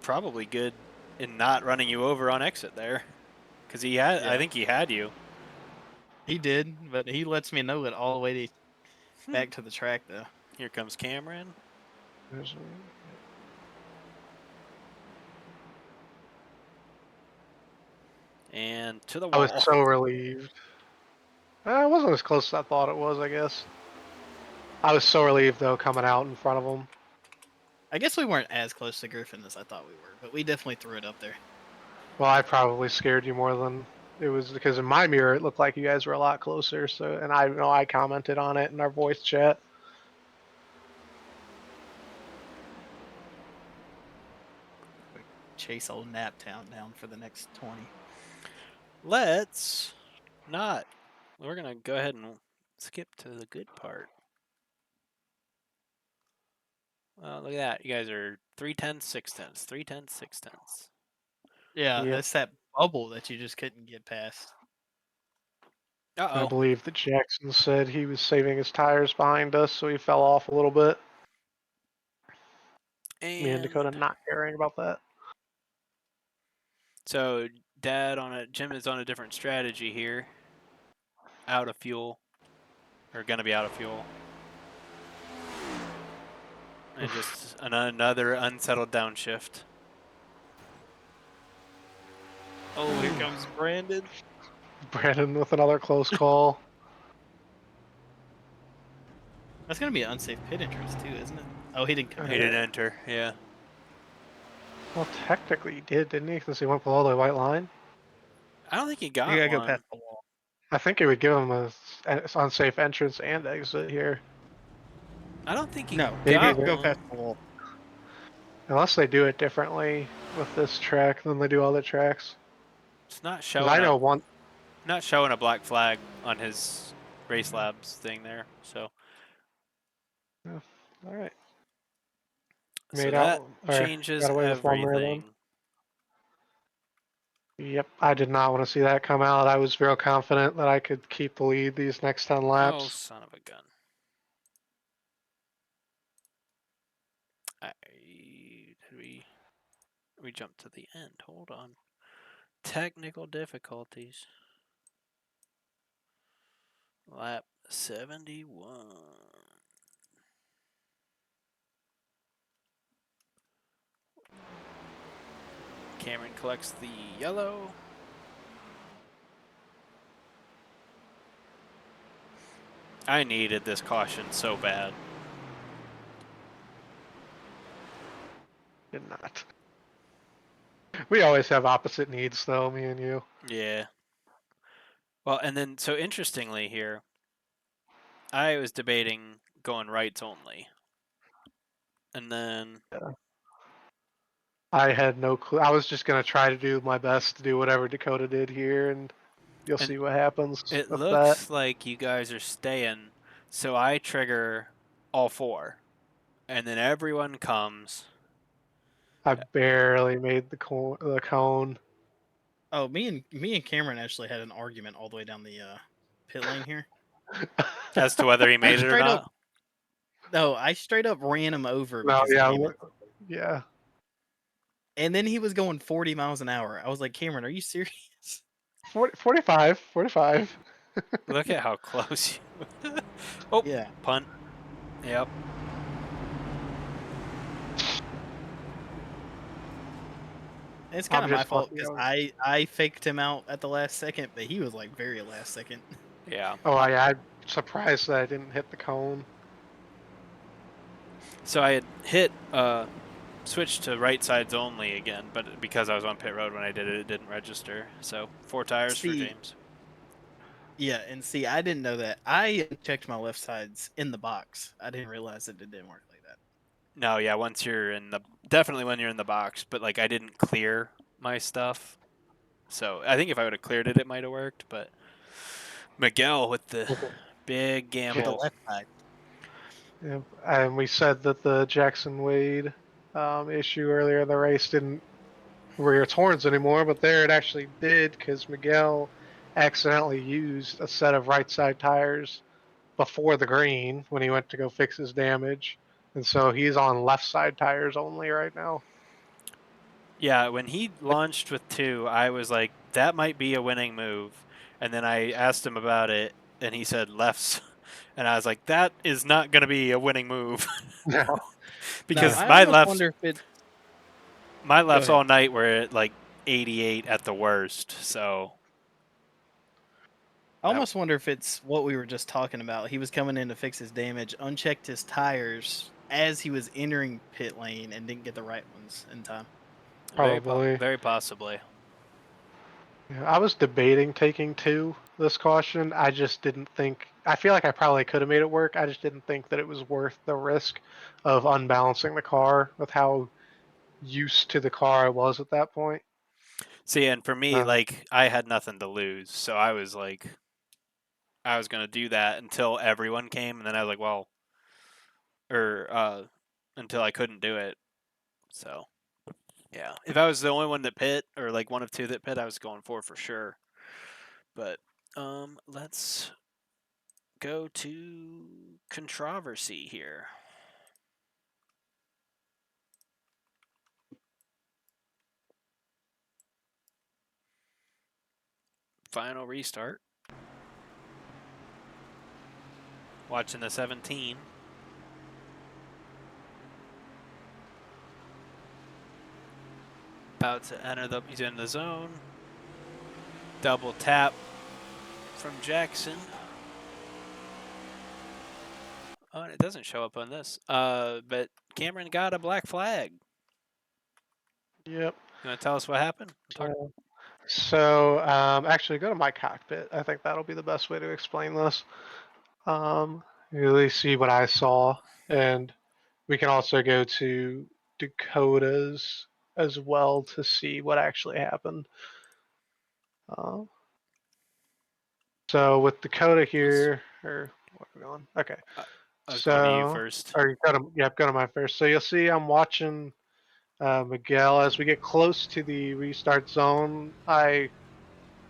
probably good in not running you over on exit there, because he had. Yeah. I think he had you. He did, but he lets me know it all the way back to the track, though. Here comes Camron. And to the I wall. was so relieved. It wasn't as close as I thought it was, I guess. I was so relieved, though, coming out in front of him. I guess we weren't as close to Griffin as I thought we were, but we definitely threw it up there. Well, I probably scared you more than it was because in my mirror it looked like you guys were a lot closer. So, and I know I commented on it in our voice chat. Chase old Naptown down for the next 20. Let's not. We're going to go ahead and skip to the good part. Well, look at that. You guys are 3/10, 6/10, 3/10, 6/10. Yeah, Yep. that's that bubble that you just couldn't get past. I Uh-oh. believe that Jackson said he was saving his tires behind us, so he fell off a little bit. Me and Dakota And not caring about that. So Jim is on a different strategy here. Out of fuel, or gonna be out of fuel, and just another unsettled downshift. Oh, here comes Brandon. Brandon with another close call. That's gonna be an unsafe pit entrance too, isn't it? Oh, he didn't come He in. didn't enter. Yeah. Well, technically he did, didn't he? Since he went below the white line. I don't think he You got gotta go one. past the wall. I think it would give him a unsafe entrance and exit here. I don't think he No, Maybe you got gotta go one. past the wall. Unless they do it differently with this track than they do other tracks. It's not 'Cause showing. I know one. Not showing a black flag on his race labs thing there. So All right. so Made that out. Or changes got away with one there then. everything. Yep. I did not want to see that come out. I was real confident that I could keep the lead these next 10 Oh, laps. son of a gun. We jumped to the end. Hold on. Technical difficulties. Lap 71. Cameron collects the yellow. I needed this caution so bad. Did not. We always have opposite needs, though, me and you. Yeah. Well, and then, so interestingly here, I was debating going rights only. And then, I had no clue. I was just going to try to do my best to do whatever Dakota did here, and you'll And see what happens it with that. looks like you guys are staying. So I trigger all four. And then everyone comes. I barely made the cone. Oh, me and Cameron actually had an argument all the way down the pit lane here. As to whether he made it or straight up- not. No, I straight up ran him over No, because he yeah, came in. yeah. And then he was going 40 miles an hour. I was like, Cameron, are you serious? 45. Look at how close you. Oh, Yeah. punt. Yep. It's kind I'm of my just fault lucky because I I faked him out at the last second, but he was like very last second. Yeah. Oh, I'm surprised that I didn't hit the cone. So I had hit switched to right sides only again, but because I was on pit road when I did it, it didn't register. So 4 tires for See, James. yeah, and see, I didn't know that. I checked my left sides in the box. I didn't realize that it didn't work like that. No, yeah, once you're in the definitely when you're in the box, but like I didn't clear my stuff. So I think if I would have cleared it, it might have worked. But Miguel with the big With the gamble. left side. Yeah, and we said that the Jackson Wade issue earlier in the race didn't rear its horns anymore, but there it actually did because Miguel accidentally used a set of right side tires before the green when he went to go fix his damage. And so he's on left side tires only right now. Yeah, when he launched with 2, I was like, that might be a winning move. And then I asked him about it, and he said lefts. And I was like, that is not going to be a winning move. No. Because I my almost lefts, wonder if it. my Go lefts ahead. all night were at like 88 at the worst. So I almost wonder if it's what we were just talking about. He was coming in to fix his damage, unchecked his tires as he was entering pit lane, and didn't get the right ones in time. Probably. very possibly. Yeah, I was debating taking 2 this caution. I just didn't think. I feel like I probably could have made it work. I just didn't think that it was worth the risk of unbalancing the car with how used to the car I was at that point. See, and for me, like, I had nothing to lose. So I was like, I was going to do that until everyone came. And then I was like, well, until I couldn't do it. So, yeah. If I was the only one that pit, or like one of 2 that pit, I was going for sure. But Let's go to controversy here. Final restart. Watching the 17. About to enter the. He's in the zone. Double tap from Jackson. Oh, and it doesn't show up on this. But Camron got a black flag. Yep. You want to tell us what happened? So, actually, go to my cockpit. I think that'll be the best way to explain this. You really see what I saw, and we can also go to Dakota's as well to see what actually happened. So with Dakota here, or what are we going? Okay. I was going to you So, first. or you go to, yep, go to my first. So you'll see I'm watching Miguel as we get close to the restart zone. I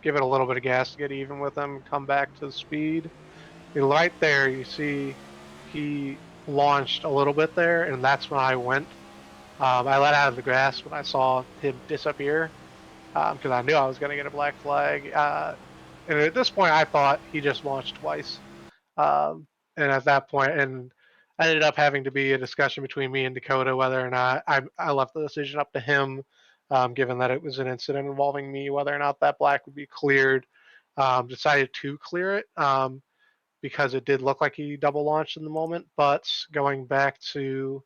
give it a little bit of gas to get even with him, come back to the speed. And right there, you see he launched a little bit there, and that's when I went. I let out of the grass when I saw him disappear because I knew I was going to get a black flag. And at this point, I thought he just launched twice. And at that point, and I ended up having to be a discussion between me and Dakota whether or not I left the decision up to him, given that it was an incident involving me, whether or not that black would be cleared. Decided to clear it because it did look like he double launched in the moment. But going back to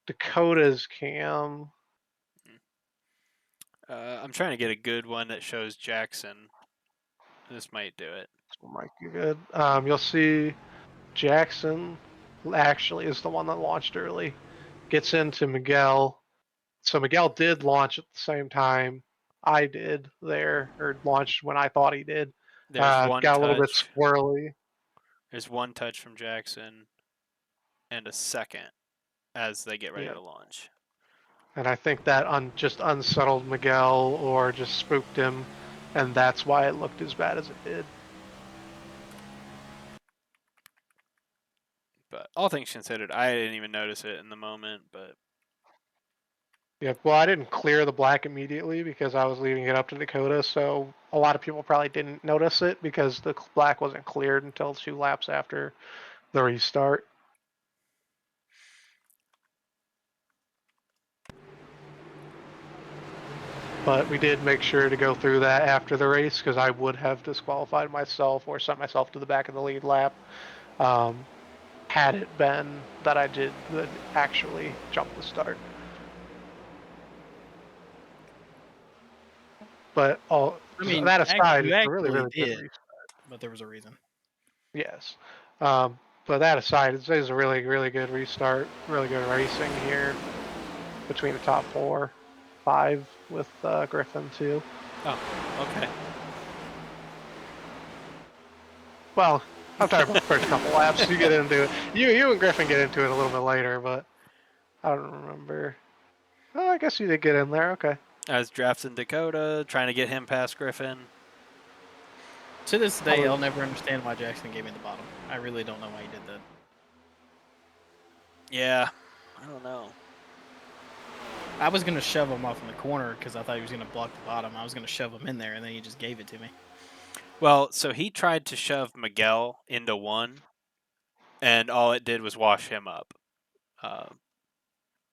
Dakota's cam, I'm trying to get a good one that shows Jackson. This might do it. this might be good. You'll see Jackson actually is the one that launched early. Gets into Miguel. So Miguel did launch at the same time I did there, or launched when I thought he did. There's one Got a little bit touch. squirrely. There's one touch from Jackson and a second as they get ready Yeah. to launch. And I think that just unsettled Miguel or just spooked him, and that's why it looked as bad as it did. But all things considered, I didn't even notice it in the moment. But Yeah, well, I didn't clear the black immediately because I was leaving it up to Dakota, so a lot of people probably didn't notice it because the black wasn't cleared until 2 laps after the restart. But we did make sure to go through that after the race because I would have disqualified myself or sent myself to the back of the lead lap had it been that I did actually jump the start. But I mean, that aside, you it's a really, actually really good did, restart. but there was a reason. Yes. But that aside, it's a really, really good restart. Really good racing here between the top 4, 5 with Griffin too. oh, okay. Well, I'm talking about the first couple laps. You get into it. You and Griffin get into it a little bit later, but I don't remember. Oh, I guess you did get in there. Okay. I was drafting Dakota, trying to get him past Griffin. To this day, I'll never understand why Jackson gave me the bottom. I really don't know why he did that. Yeah, I don't know. I was going to shove him off in the corner because I thought he was going to block the bottom. I was going to shove him in there, and then he just gave it to me. Well, so he tried to shove Miguel into one, and all it did was wash him up.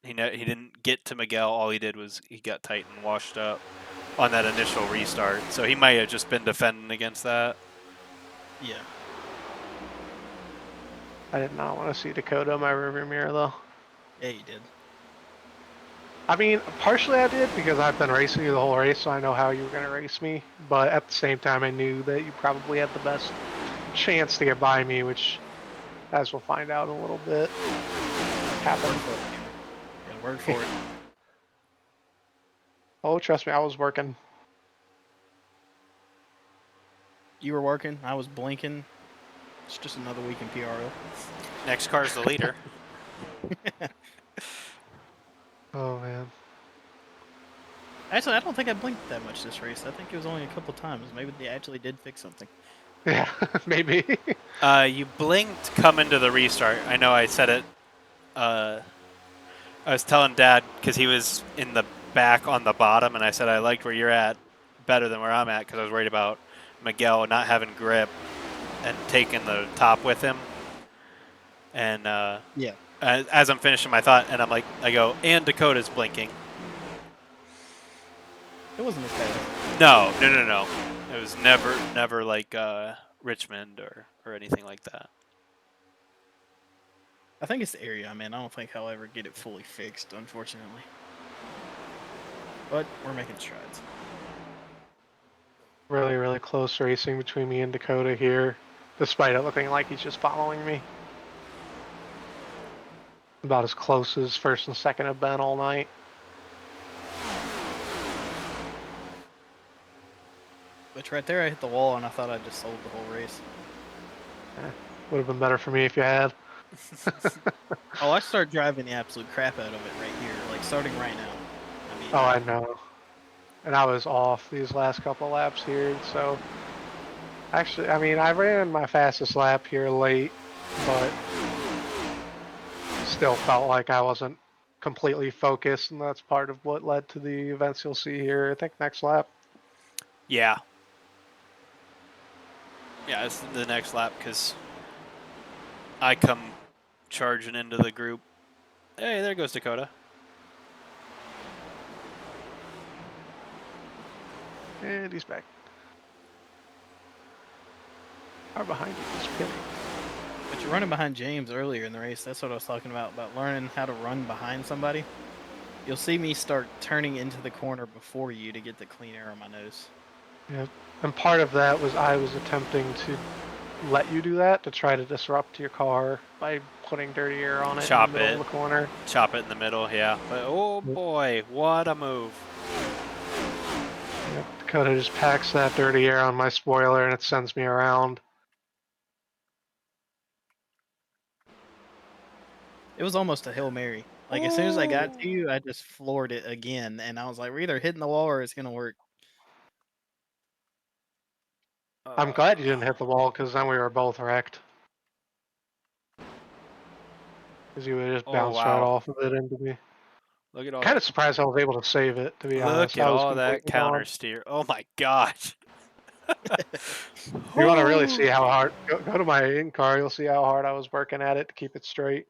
He didn't get to Miguel. All he did was he got tight and washed up on that initial restart. So he might have just been defending against that. Yeah. I did not want to see Dakota in my rearview mirror though. Yeah, you did. I mean, partially I did because I've been racing you the whole race, so I know how you were going to race me. But at the same time, I knew that you probably had the best chance to get by me, which, as we'll find out in a little bit, happened. Gotta work for it. Oh, trust me, I was working. You were working. I was blinking. It's just another week in PRL. Next car's the leader. Oh man. Actually, I don't think I blinked that much this race. I think it was only a couple times. Maybe they actually did fix something. Yeah, maybe. You blinked coming to the restart. I know I said it. I was telling Dad because he was in the back on the bottom, and I said I liked where you're at better than where I'm at because I was worried about Miguel not having grip and taking the top with him. And Yeah. as I'm finishing my thought, and I go, and Dakota's blinking. It wasn't as bad. No. It was never like Richmond or anything like that. I think it's the area I'm in. I don't think I'll ever get it fully fixed, unfortunately. But we're making strides. Really, really close racing between me and Dakota here, despite it looking like he's just following me. About as close as first and second have been all night. Which right there, I hit the wall, and I thought I just sold the whole race. Would have been better for me if you had. Oh, I start driving the absolute crap out of it right here, like starting right now. I mean, Oh, I know. And I was off these last couple laps here, so actually, I mean, I ran my fastest lap here late, but still felt like I wasn't completely focused, and that's part of what led to the events you'll see here. I think next lap. Yeah. Yeah, it's the next lap because I come charging into the group. Hey, there goes Dakota. And he's back. Far behind you, he's pinning. but you're running behind James earlier in the race. That's what I was talking about learning how to run behind somebody. You'll see me start turning into the corner before you to get the clean air on my nose. Yeah, and part of that was I was attempting to let you do that to try to disrupt your car by putting dirty air on it Chop in the middle it. of the corner. Chop it in the middle, yeah. But oh boy, what a move. Yep, Dakota just packs that dirty air on my spoiler and it sends me around. It was almost a Hail Mary. Like, as soon as I got to you, I just floored it again, and I was like, we're either hitting the wall or it's going to work. I'm glad you didn't hit the wall because then we were both wrecked. Because you would just Oh, bounce right wow. off of it into me. Look at all Kind that. of surprised I was able to save it, to be Look honest. at I was all that completely counter gone. steer. Oh my gosh. If you want to really see how hard, go to my in-car, you'll see how hard I was working at it to keep it straight.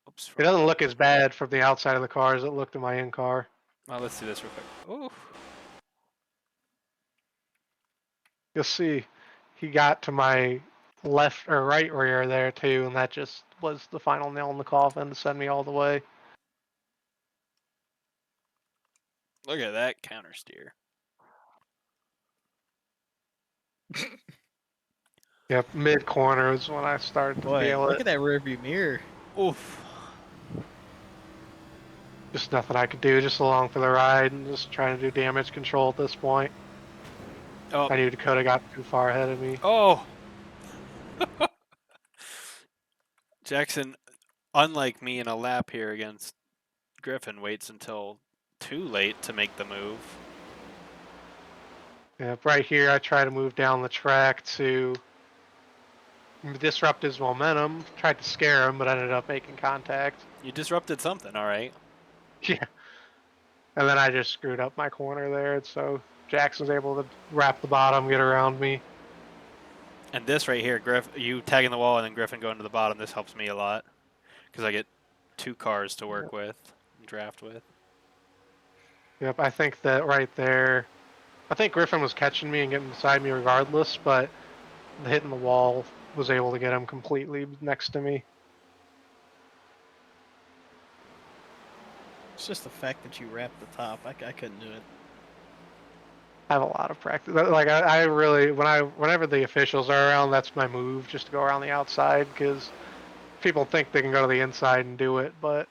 Oops. It doesn't look as bad from the outside of the car as it looked in my in-car. Well, let's do this real quick. Oh. You'll see he got to my left or right rear there too, and that just was the final nail in the coffin to send me all the way. Look at that counter steer. Yep, mid corner is when I started to Boy, feel look it. at that rearview mirror. Oof. Just nothing I could do, just along for the ride and just trying to do damage control at this point. Oh. I knew Dakota got too far ahead of me. Oh. Jackson, unlike me in a lap here against Griffin, waits until too late to make the move. Yep, right here I try to move down the track to disrupt his momentum. Tried to scare him, but ended up making contact. You disrupted something, all right. Yeah. And then I just screwed up my corner there, so Jackson's able to wrap the bottom, get around me. And this right here, you tagging the wall and then Griffin going to the bottom, this helps me a lot because I get two cars to work with and draft with. Yep, I think that right there, I think Griffin was catching me and getting beside me regardless, but hitting the wall was able to get him completely next to me. It's just the fact that you wrapped the top. I couldn't do it. I have a lot of practice. Like I really, whenever the officials are around, that's my move, just to go around the outside, because people think they can go to the inside and do it, but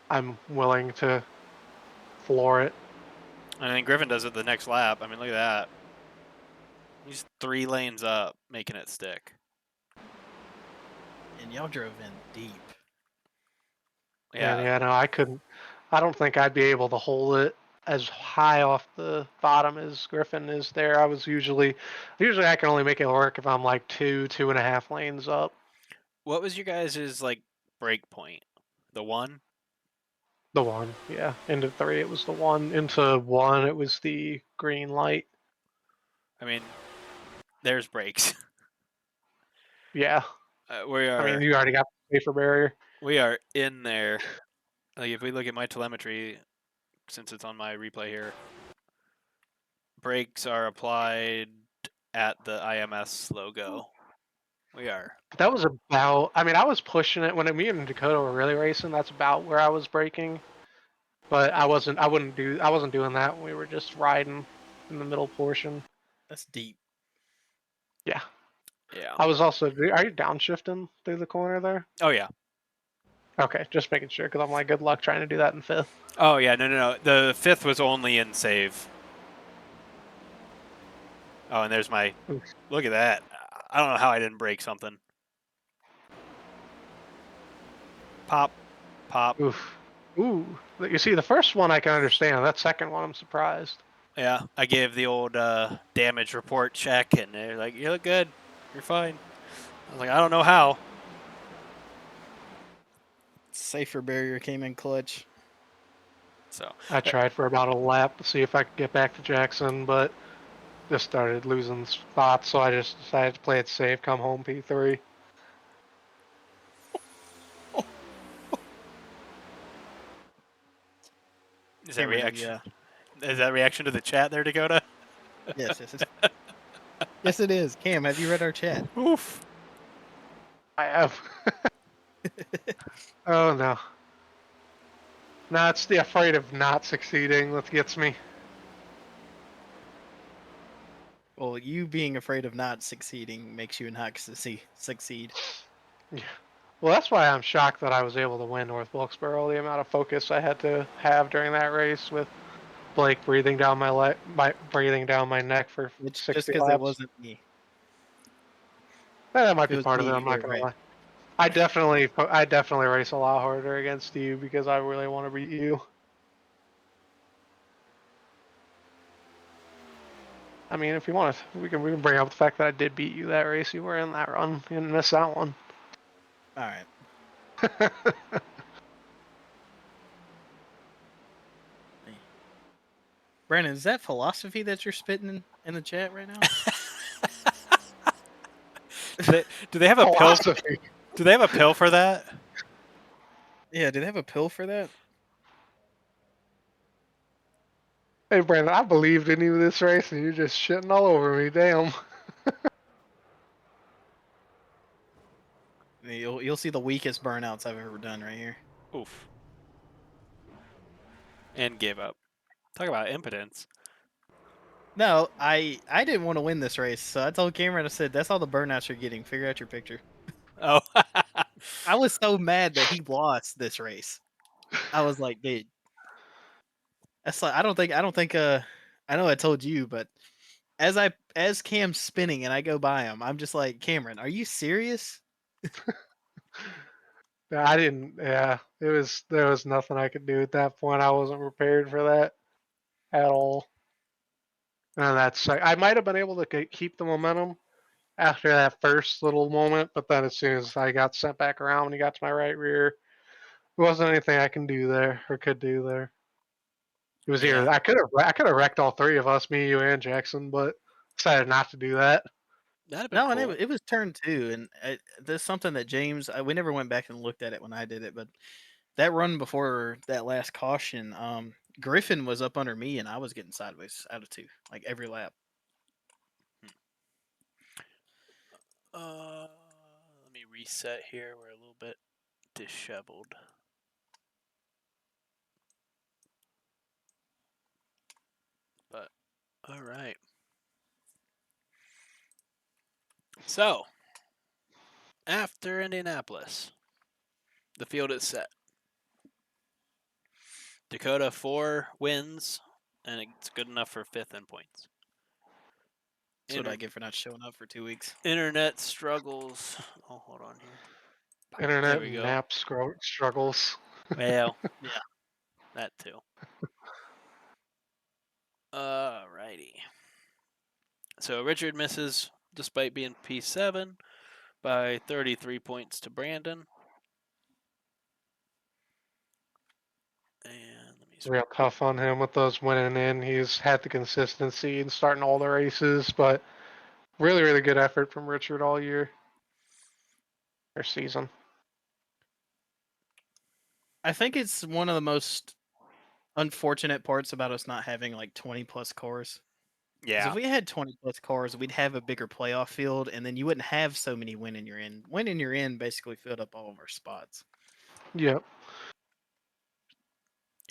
I'm willing to floor it. And then Griffin does it the next lap. I mean, look at that. He's 3 lanes up, making it stick. And y'all drove in deep. Yeah. And yeah, no, I couldn't. I don't think I'd be able to hold it as high off the bottom as Griffin is there. Usually I can only make it work if I'm like 2.5 lanes up. What was your guys' like break point? The one? The one, yeah. Into 3, it was the one. Into 1, it was the green light. I mean, there's brakes. Yeah. We I mean, are you already got the safer barrier. in there. Like if we look at my telemetry, since it's on my replay here, brakes are applied at the IMS logo. We are. That was about. I mean, I was pushing it when me and Dakota were really racing. That's about where I was braking, but I wasn't. I wasn't doing that when we were just riding in the middle portion. That's deep. Yeah. Yeah. I was also. Are you downshifting through the corner there? Oh yeah. Okay, just making sure because I'm like, good luck trying to do that in 5th. Oh yeah. No. The 5th was only in save. Oh, and there's my. Oof. Look at that. I don't know how I didn't break something. Pop. Oof. Ooh. You see, the first one I can understand. That second one, I'm surprised. Yeah, I gave the old damage report check, and they're like, "You look good. You're fine." I was like, "I don't know how." Safer barrier came in clutch. So I tried for about a lap to see if I could get back to Jackson, but just started losing spots, so I just decided to play it safe, come home P3. is that Cameron, reaction? Is that reaction to the chat there, Dakota? Yes. Yes, it is. Cam, have you read our chat? Oof. I have. Oh no. No, it's the afraid of not succeeding that gets me. Well, you being afraid of not succeeding makes you not succeed. Yeah. Well, that's why I'm shocked that I was able to win North Wilkesboro. The amount of focus I had to have during that race with Blake breathing down breathing down my neck for It's just 60 because it laps. wasn't me. That If might it be was part of me, it. you I'm get not it gonna right. lie. I definitely race a lot harder against you because I really want to beat you. I mean, if you want to, we can bring up the fact that I did beat you that race. You were in that run. You didn't miss that one. All right. Brandon, is that philosophy that you're spitting in the chat right now? Do they have a pill? Philosophy. Do they have a pill for that? Yeah, do they have a pill for that? Hey, Brandon, I believed in you this race, and you're just shitting all over me. Damn. You'll see the weakest burnouts I've ever done right here. Oof. And gave up. Talk about impotence. No, I didn't want to win this race, so I told Cameron, I said, that's all the burnouts you're getting. Figure out your picture. Oh. I was so mad that he lost this race. I was like, dude, that's like I don't think I know I told you, but as Cam's spinning and I go by him, I'm just like, Cameron, are you serious? I didn't. Yeah, there was nothing I could do at that point. I wasn't prepared for that at all. And that's I might have been able to keep the momentum after that first little moment, but then as soon as I got sent back around when he got to my right rear, there wasn't anything I can do there or could do there. It was Yeah. either I could have wrecked all three of us, me, you, and Jackson, but decided not to do that. That'd have been No, cool. and it was turn 2, and there's something that James. We never went back and looked at it when I did it, but that run before that last caution, Griffin was up under me, and I was getting sideways out of 2, like every lap. Let me reset here. We're a little bit disheveled. But all right. So after Indianapolis, the field is set. Dakota 4 wins, and it's good enough for 5th in points. That's what I get for not showing up for 2 weeks. Internet struggles. Oh, hold on here. Internet There we go. nap struggles. Well, Yeah. That too. Alrighty. So Richard misses despite being P7 by 33 points to Brandon. And let me Real tough on him with those winning in. He's had the consistency in starting all the races, but really, really good effort from Richard all year or season. I think it's one of the most unfortunate parts about us not having like 20 plus cars. Because Yeah. if we had 20 plus cars, we'd have a bigger playoff field, and then you wouldn't have so many win in your end. Win in your end basically filled up all of our spots. Yep.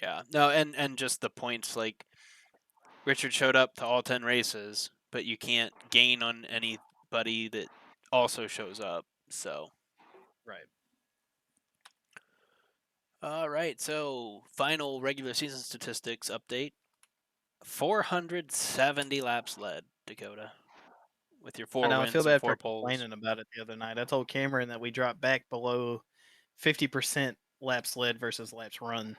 Yeah. No, and just the points, like Richard showed up to all 10 races, but you can't gain on anybody that also shows up. So, Right. all right. So, final regular season statistics update. 470 laps led, Dakota, with your I 4 know. I feel wins and bad 4 for poles. complaining about it the other night. I told Cameron that we dropped back below 50% laps led versus laps run,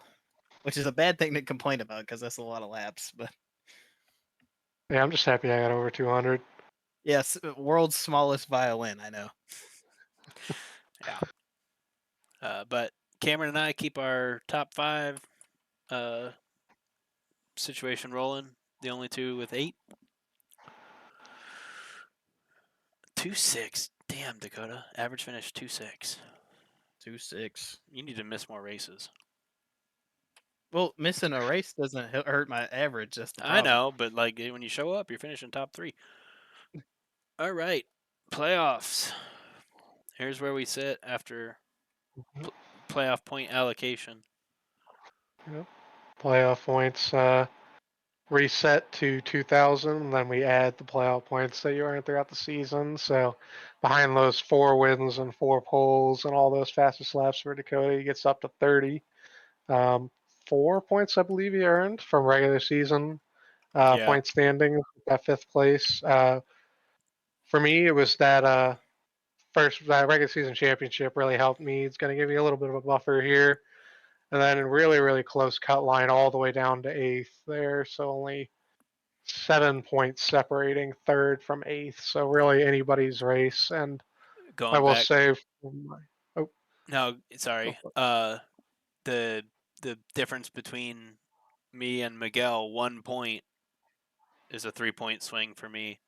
which is a bad thing to complain about because that's a lot of laps. But Yeah, I'm just happy I got over 200. yes, world's smallest violin. I know. Yeah. But Cameron and I keep our top 5 situation rolling. The only two with 8. 2-6. Damn, Dakota. Average finish 2-6. 2-6. You need to miss more races. Well, missing a race doesn't hurt my average. That's the I problem. know, but like when you show up, you're finishing top 3. All right, playoffs. Here's where we sit after playoff point allocation. Yep. Playoff points reset to 2,000, and then we add the playoff points that you earned throughout the season. So behind those 4 wins and 4 poles and all those fastest laps for Dakota, he gets up to 30. 4 points, I believe, he earned from regular season Yeah. point standings at 5th place. For me, it was that that regular season championship really helped me. It's going to give me a little bit of a buffer here. And then a really, really close cut line all the way down to 8th there. So only 7 points separating 3rd from 8th. So really anybody's race. And Going I will back. say, No, sorry. The difference between me and Miguel, 1 point, is a 3-point swing for me.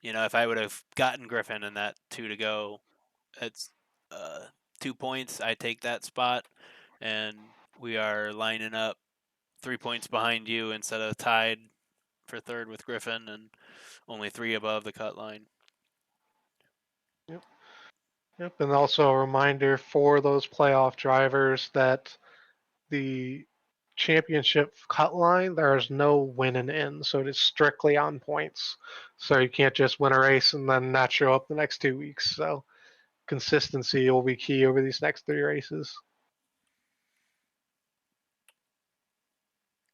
If I would have gotten Griffin in that 2 to go, it's 2 points. I take that spot, and we are lining up 3 points behind you instead of tied for 3rd with Griffin, and only 3 above the cut line. Yep. And also a reminder for those playoff drivers that the championship cut line, there is no win and end. So it is strictly on points. So you can't just win a race and then not show up the next 2 weeks. So consistency will be key over these next 3 races.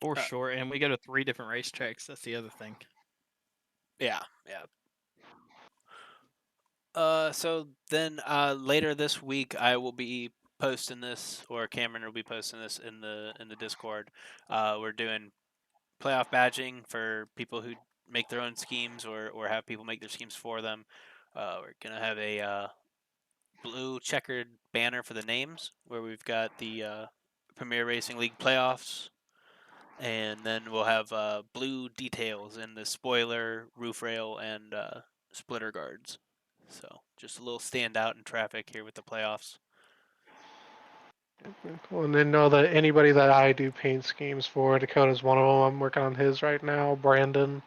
For sure. And we go to 3 different racetracks. That's the other thing. Yeah. So then later this week, I will be posting this, or Cameron will be posting this in the Discord. We're doing playoff badging for people who make their own schemes or have people make their schemes for them. We're gonna have a blue checkered banner for the names, where we've got the Premier Racing League playoffs, and then we'll have blue details in the spoiler, roof rail, and splitter guards. So just a little standout in traffic here with the playoffs. Cool. And then know that anybody that I do paint schemes for, Dakota's one of them. I'm working on his right now. Brandon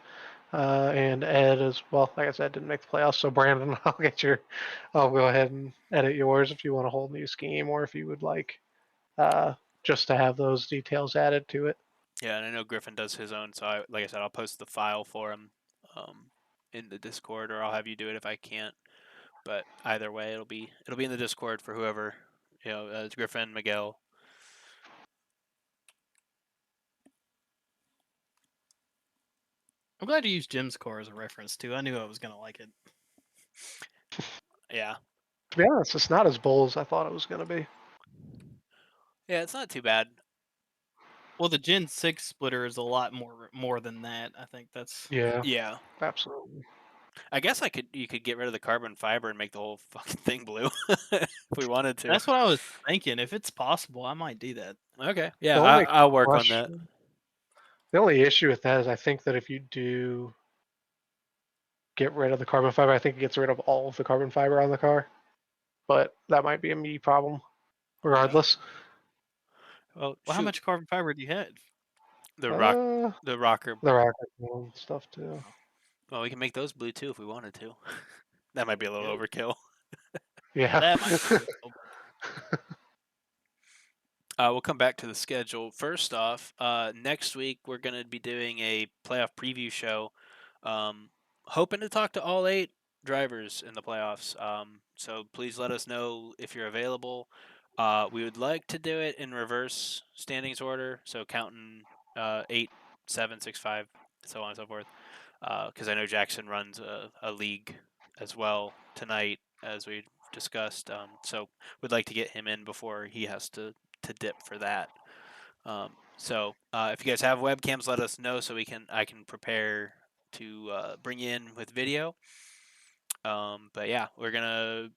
and Ed as well. Like I said, didn't make the playoffs. So Brandon, I'll go ahead and edit yours if you want a whole new scheme, or if you would like just to have those details added to it. Yeah, and I know Griffin does his own, so like I said, I'll post the file for him in the Discord, or I'll have you do it if I can't. But either way, it'll be in the Discord for whoever, it's Griffin, Miguel. I'm glad you used Jim's car as a reference too. I knew I was gonna like it. Yeah. To be honest, it's not as bold as I thought it was going to be. Yeah, it's not too bad. Well, the Gen 6 splitter is a lot more than that. I think that's Yeah, Yeah. absolutely. I guess you could get rid of the carbon fiber and make the whole fucking thing blue if we wanted to. that's what I was thinking. If it's possible, I might do that. Okay. Yeah, The only I'll work on that. question, the only issue with that is I think that if you do get rid of the carbon fiber, I think it gets rid of all of the carbon fiber on the car. But that might be a me problem, regardless. Well, Well, how shoot, much carbon fiber do you have? the Uh, rocker. the rocket and stuff too. Well, we can make those blue too if we wanted to. That might be a little Ew. overkill. Yeah. That might be overkill. We'll come back to the schedule. First off, next week we're going to be doing a playoff preview show. Hoping to talk to all 8 drivers in the playoffs. So please let us know if you're available. We would like to do it in reverse standings order, so counting 8, 7, 6, 5, so on and so forth. Because I know Jackson runs a league as well tonight, as we discussed. So we'd like to get him in before he has to dip for that. So if you guys have webcams, let us know so I can prepare to bring you in with video. But yeah, we're gonna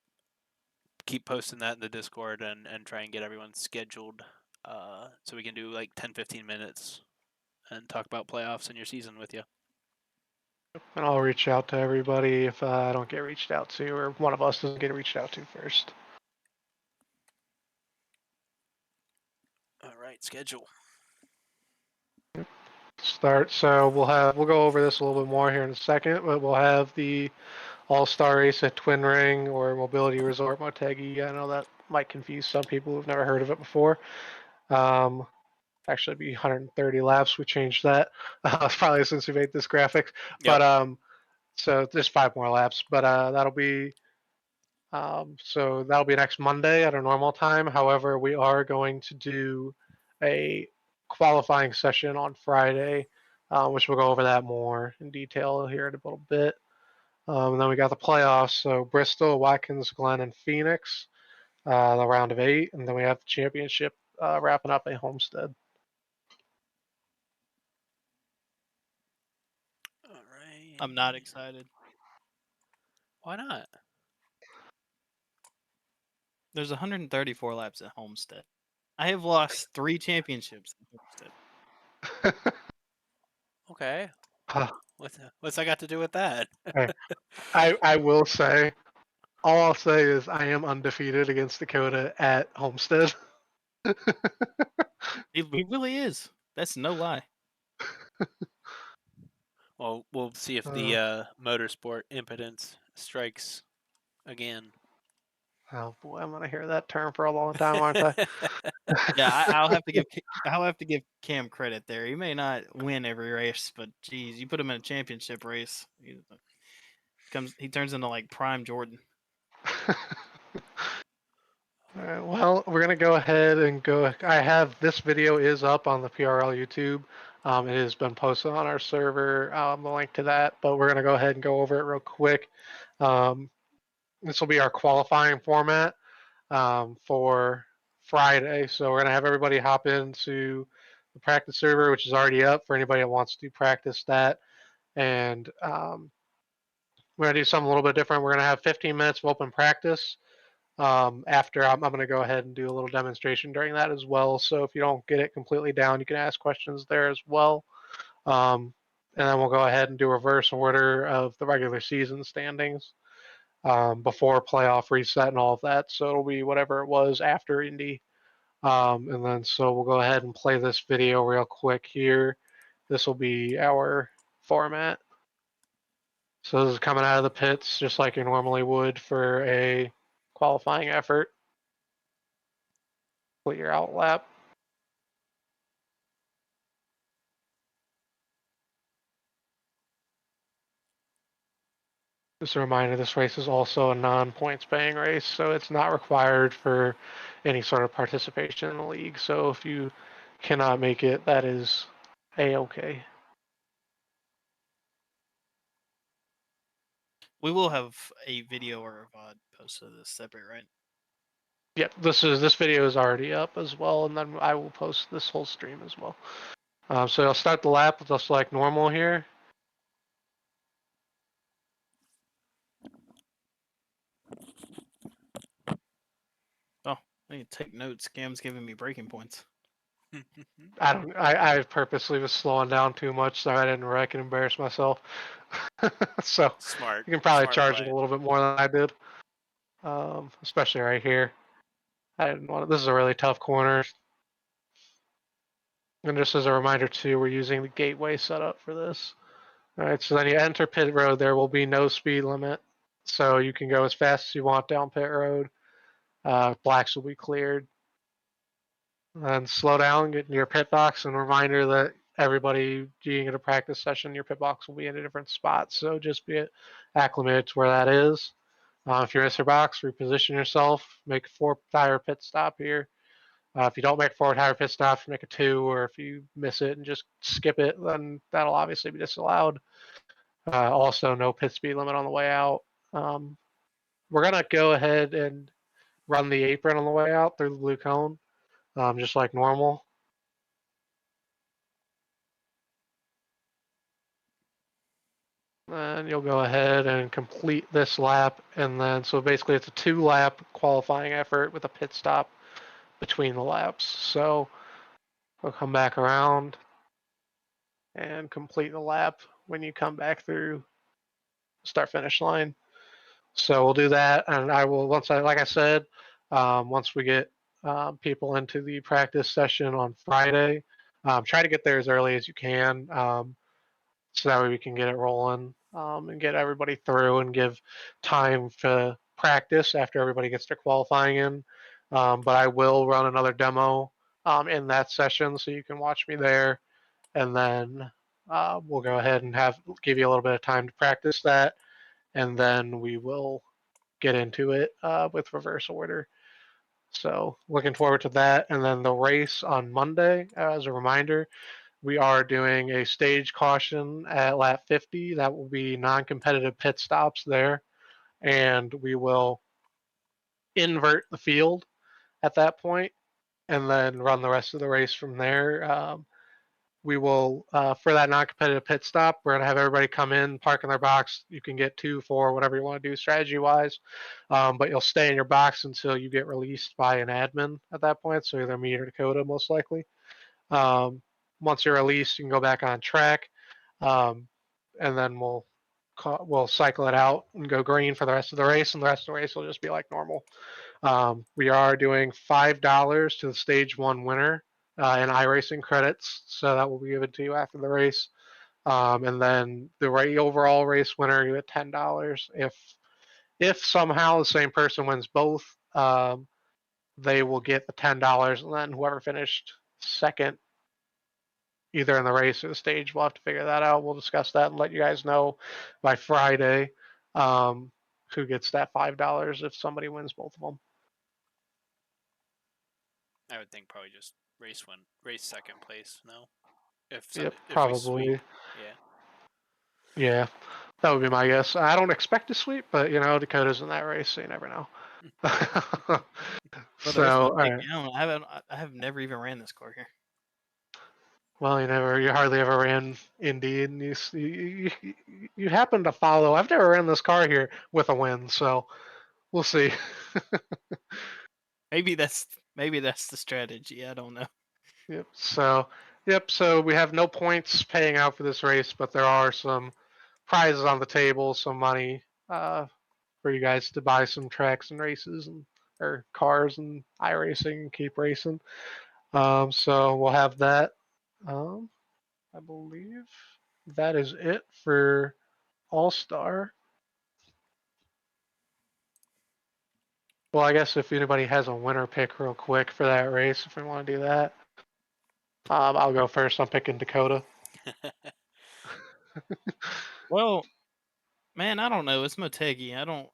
keep posting that in the Discord and try and get everyone scheduled so we can do like 10-15 minutes and talk about playoffs and your season with you. And I'll reach out to everybody if I don't get reached out to, or one of us doesn't get reached out to first. All right, schedule. Start. So we'll go over this a little bit more here in a second, but we'll have the All-Star Race at Twin Ring or Mobility Resort Motegi. I know that might confuse some people who've never heard of it before. Actually, it'd be 130 laps. We changed that probably since we made this graphic. Yep. But so there's 5 more laps. But that'll be next Monday at a normal time. However, we are going to do a qualifying session on Friday, which we'll go over that more in detail here in a little bit. And then we got the playoffs. So Bristol, Watkins, Glen, and Phoenix, the round of 8. And then we have the championship wrapping up at Homestead. All right. I'm not excited. Why not? There's 134 laps at Homestead. I have lost 3 championships at Homestead. Okay. Uh, What's that got to do with that? I will say, all I'll say is I am undefeated against Dakota at Homestead. He really is. That's no lie. Well, we'll see if the motorsport impotence strikes again. Oh boy, I'm gonna hear that term for a long time, aren't I? Yeah, I'll have to give Cam credit there. He may not win every race, but geez, you put him in a championship race, he turns into like prime Jordan. All right, well, we're gonna go ahead and go. I have this video is up on the PRL YouTube. It has been posted on our server. The link to that, but we're gonna go ahead and go over it real quick. This will be our qualifying format for Friday. So we're gonna have everybody hop into the practice server, which is already up for anybody that wants to practice that. And we're gonna do something a little bit different. We're gonna have 15 minutes of open practice. After I'm going to go ahead and do a little demonstration during that as well. So if you don't get it completely down, you can ask questions there as well. And then we'll go ahead and do reverse order of the regular season standings before playoff reset and all of that. So it'll be whatever it was after Indy. And then so we'll go ahead and play this video real quick here. This will be our format. So this is coming out of the pits just like you normally would for a qualifying effort. Complete your out lap. Just a reminder, this race is also a non-points paying race, so it's not required for any sort of participation in the league. So if you cannot make it, that is a-okay. We will have a video or a VOD posted of this separate, right? Yep, this video is already up as well, and then I will post this whole stream as well. So I'll start the lap just like normal here. I need to take notes. Cam's giving me breaking points. I purposely was slowing down too much so I didn't wreck and embarrass myself. So Smart. you can probably Smart charge play. it a little bit more than I did, especially right here. I didn't want it. This is a really tough corner. And just as a reminder too, we're using the gateway setup for this. All right, so then you enter pit road. There will be no speed limit, so you can go as fast as you want down pit road. Blacks will be cleared. And slow down, get in your pit box, and reminder that everybody being at a practice session, your pit box will be in a different spot. So just be acclimated to where that is. If you're in your box, reposition yourself, make a 4-tire pit stop here. If you don't make a 4-tire pit stop, make a 2, or if you miss it and just skip it, then that'll obviously be disallowed. Also, no pit speed limit on the way out. We're going to go ahead and run the apron on the way out through the blue cone, just like normal. And you'll go ahead and complete this lap. And then, so basically it's a 2-lap qualifying effort with a pit stop between the laps. So we'll come back around and complete the lap when you come back through start finish line. So we'll do that. And I will, like I said, once we get people into the practice session on Friday, try to get there as early as you can. So that way we can get it rolling and get everybody through and give time to practice after everybody gets their qualifying in. But I will run another demo in that session, so you can watch me there, and then we'll go ahead and give you a little bit of time to practice that, and then we will get into it with reverse order. So looking forward to that, and then the race on Monday. As a reminder, we are doing a stage caution at lap 50. That will be non-competitive pit stops there, and we will invert the field at that point and then run the rest of the race from there. We will, for that non-competitive pit stop, we're going to have everybody come in, park in their box. You can get 2, 4, whatever you want to do strategy-wise, but you'll stay in your box until you get released by an admin at that point, so either me or Dakota most likely. Once you're released, you can go back on track, and then we'll cycle it out and go green for the rest of the race, and the rest of the race will just be like normal. We are doing $5 to the stage 1 winner in iRacing credits, so that will be given to you after the race. And then the overall race winner, you get $10. If somehow the same person wins both, they will get the $10, and then whoever finished second either in the race or the stage, we'll have to figure that out. We'll discuss that and let you guys know by Friday who gets that $5 if somebody wins both of them. I would think probably just race second place. No, if Yep, we probably. sweep, Yeah, that would be my guess. I don't expect to sweep, but Dakota's in that race, so you never know. Well, So, there's my all pick. right. I have never even ran this car here. Well, you hardly ever ran Indy, and you happen to follow. I've never ran this car here with a win, so we'll see. Maybe that's the strategy. I don't know. Yep. So we have no points paying out for this race, but there are some prizes on the table, some money for you guys to buy some tracks and races or cars and iRacing and keep racing. So we'll have that. I believe that is it for All Star. Well, I guess if anybody has a winner pick real quick for that race, if we want to do that, I'll go first. I'm picking Dakota. Well, man, I don't know. It's Motegi. I don't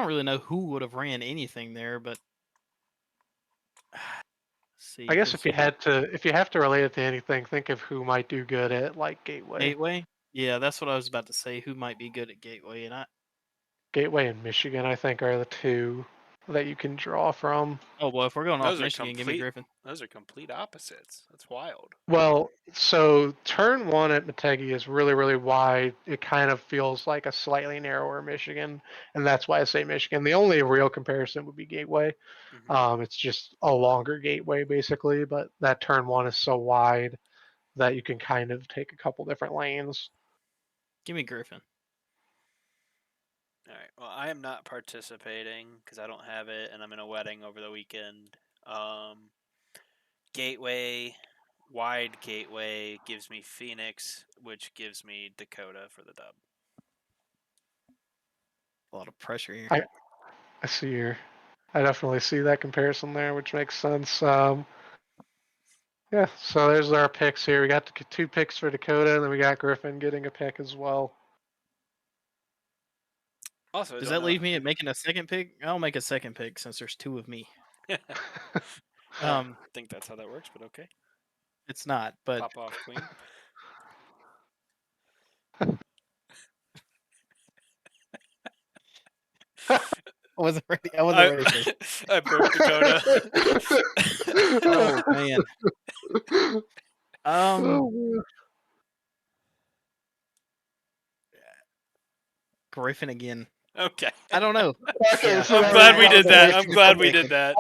really know who would have ran anything there, but see. I guess if you have to relate it to anything, think of who might do good at like Gateway. Gateway, yeah, that's what I was about to say. Who might be good at Gateway? And Gateway and Michigan, I think, are the two. that you can draw from. Oh well, if we're going off Those are Michigan, give me complete. Griffin. Those are complete opposites. That's wild. Well, so turn one at Motegi is really, really wide. It kind of feels like a slightly narrower Michigan, and that's why I say Michigan. The only real comparison would be Gateway. It's just a longer gateway, basically, but that turn one is so wide that you can kind of take a couple different lanes. Give me Griffin. All right. Well, I am not participating because I don't have it, and I'm in a wedding over the weekend. Gateway, wide gateway gives me Phoenix, which gives me Dakota for the dub. A lot of pressure here. I see your, I definitely see that comparison there, which makes sense. Yeah, so there's our picks here. We got the 2 picks for Dakota, and then we got Griffin getting a pick as well. Also, Does that leave me at making a second pick? I'll make a second pick since there's 2 of me. I don't think that's how that works, but okay. It's not, but Pop off, Queen. I wasn't ready. I wasn't ready for it. I broke Dakota. Oh man. Griffin again. Okay. I don't know. Okay, Yeah. so I'm that glad we was- did that. I'm glad we did that.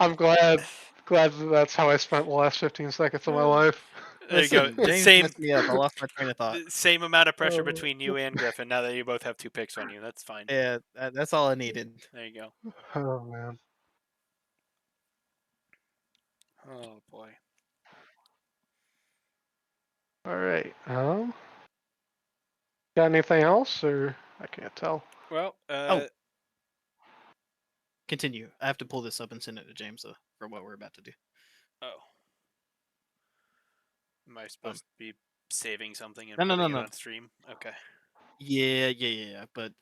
I'm glad that's how I spent the last 15 seconds of my life. There you go. Listen, James Same messed me up. I lost my train of thought. same amount of pressure between you and Griffin. Now that you both have 2 picks on you, that's fine. Yeah, that's all I needed. There you go. Oh man. Oh boy. All right. Got anything else, or I can't tell. Well, Continue. I have to pull this up and send it to James for what we're about to do. Oh. Am I supposed to be saving something and No, putting no. it on stream? Okay. Yeah. But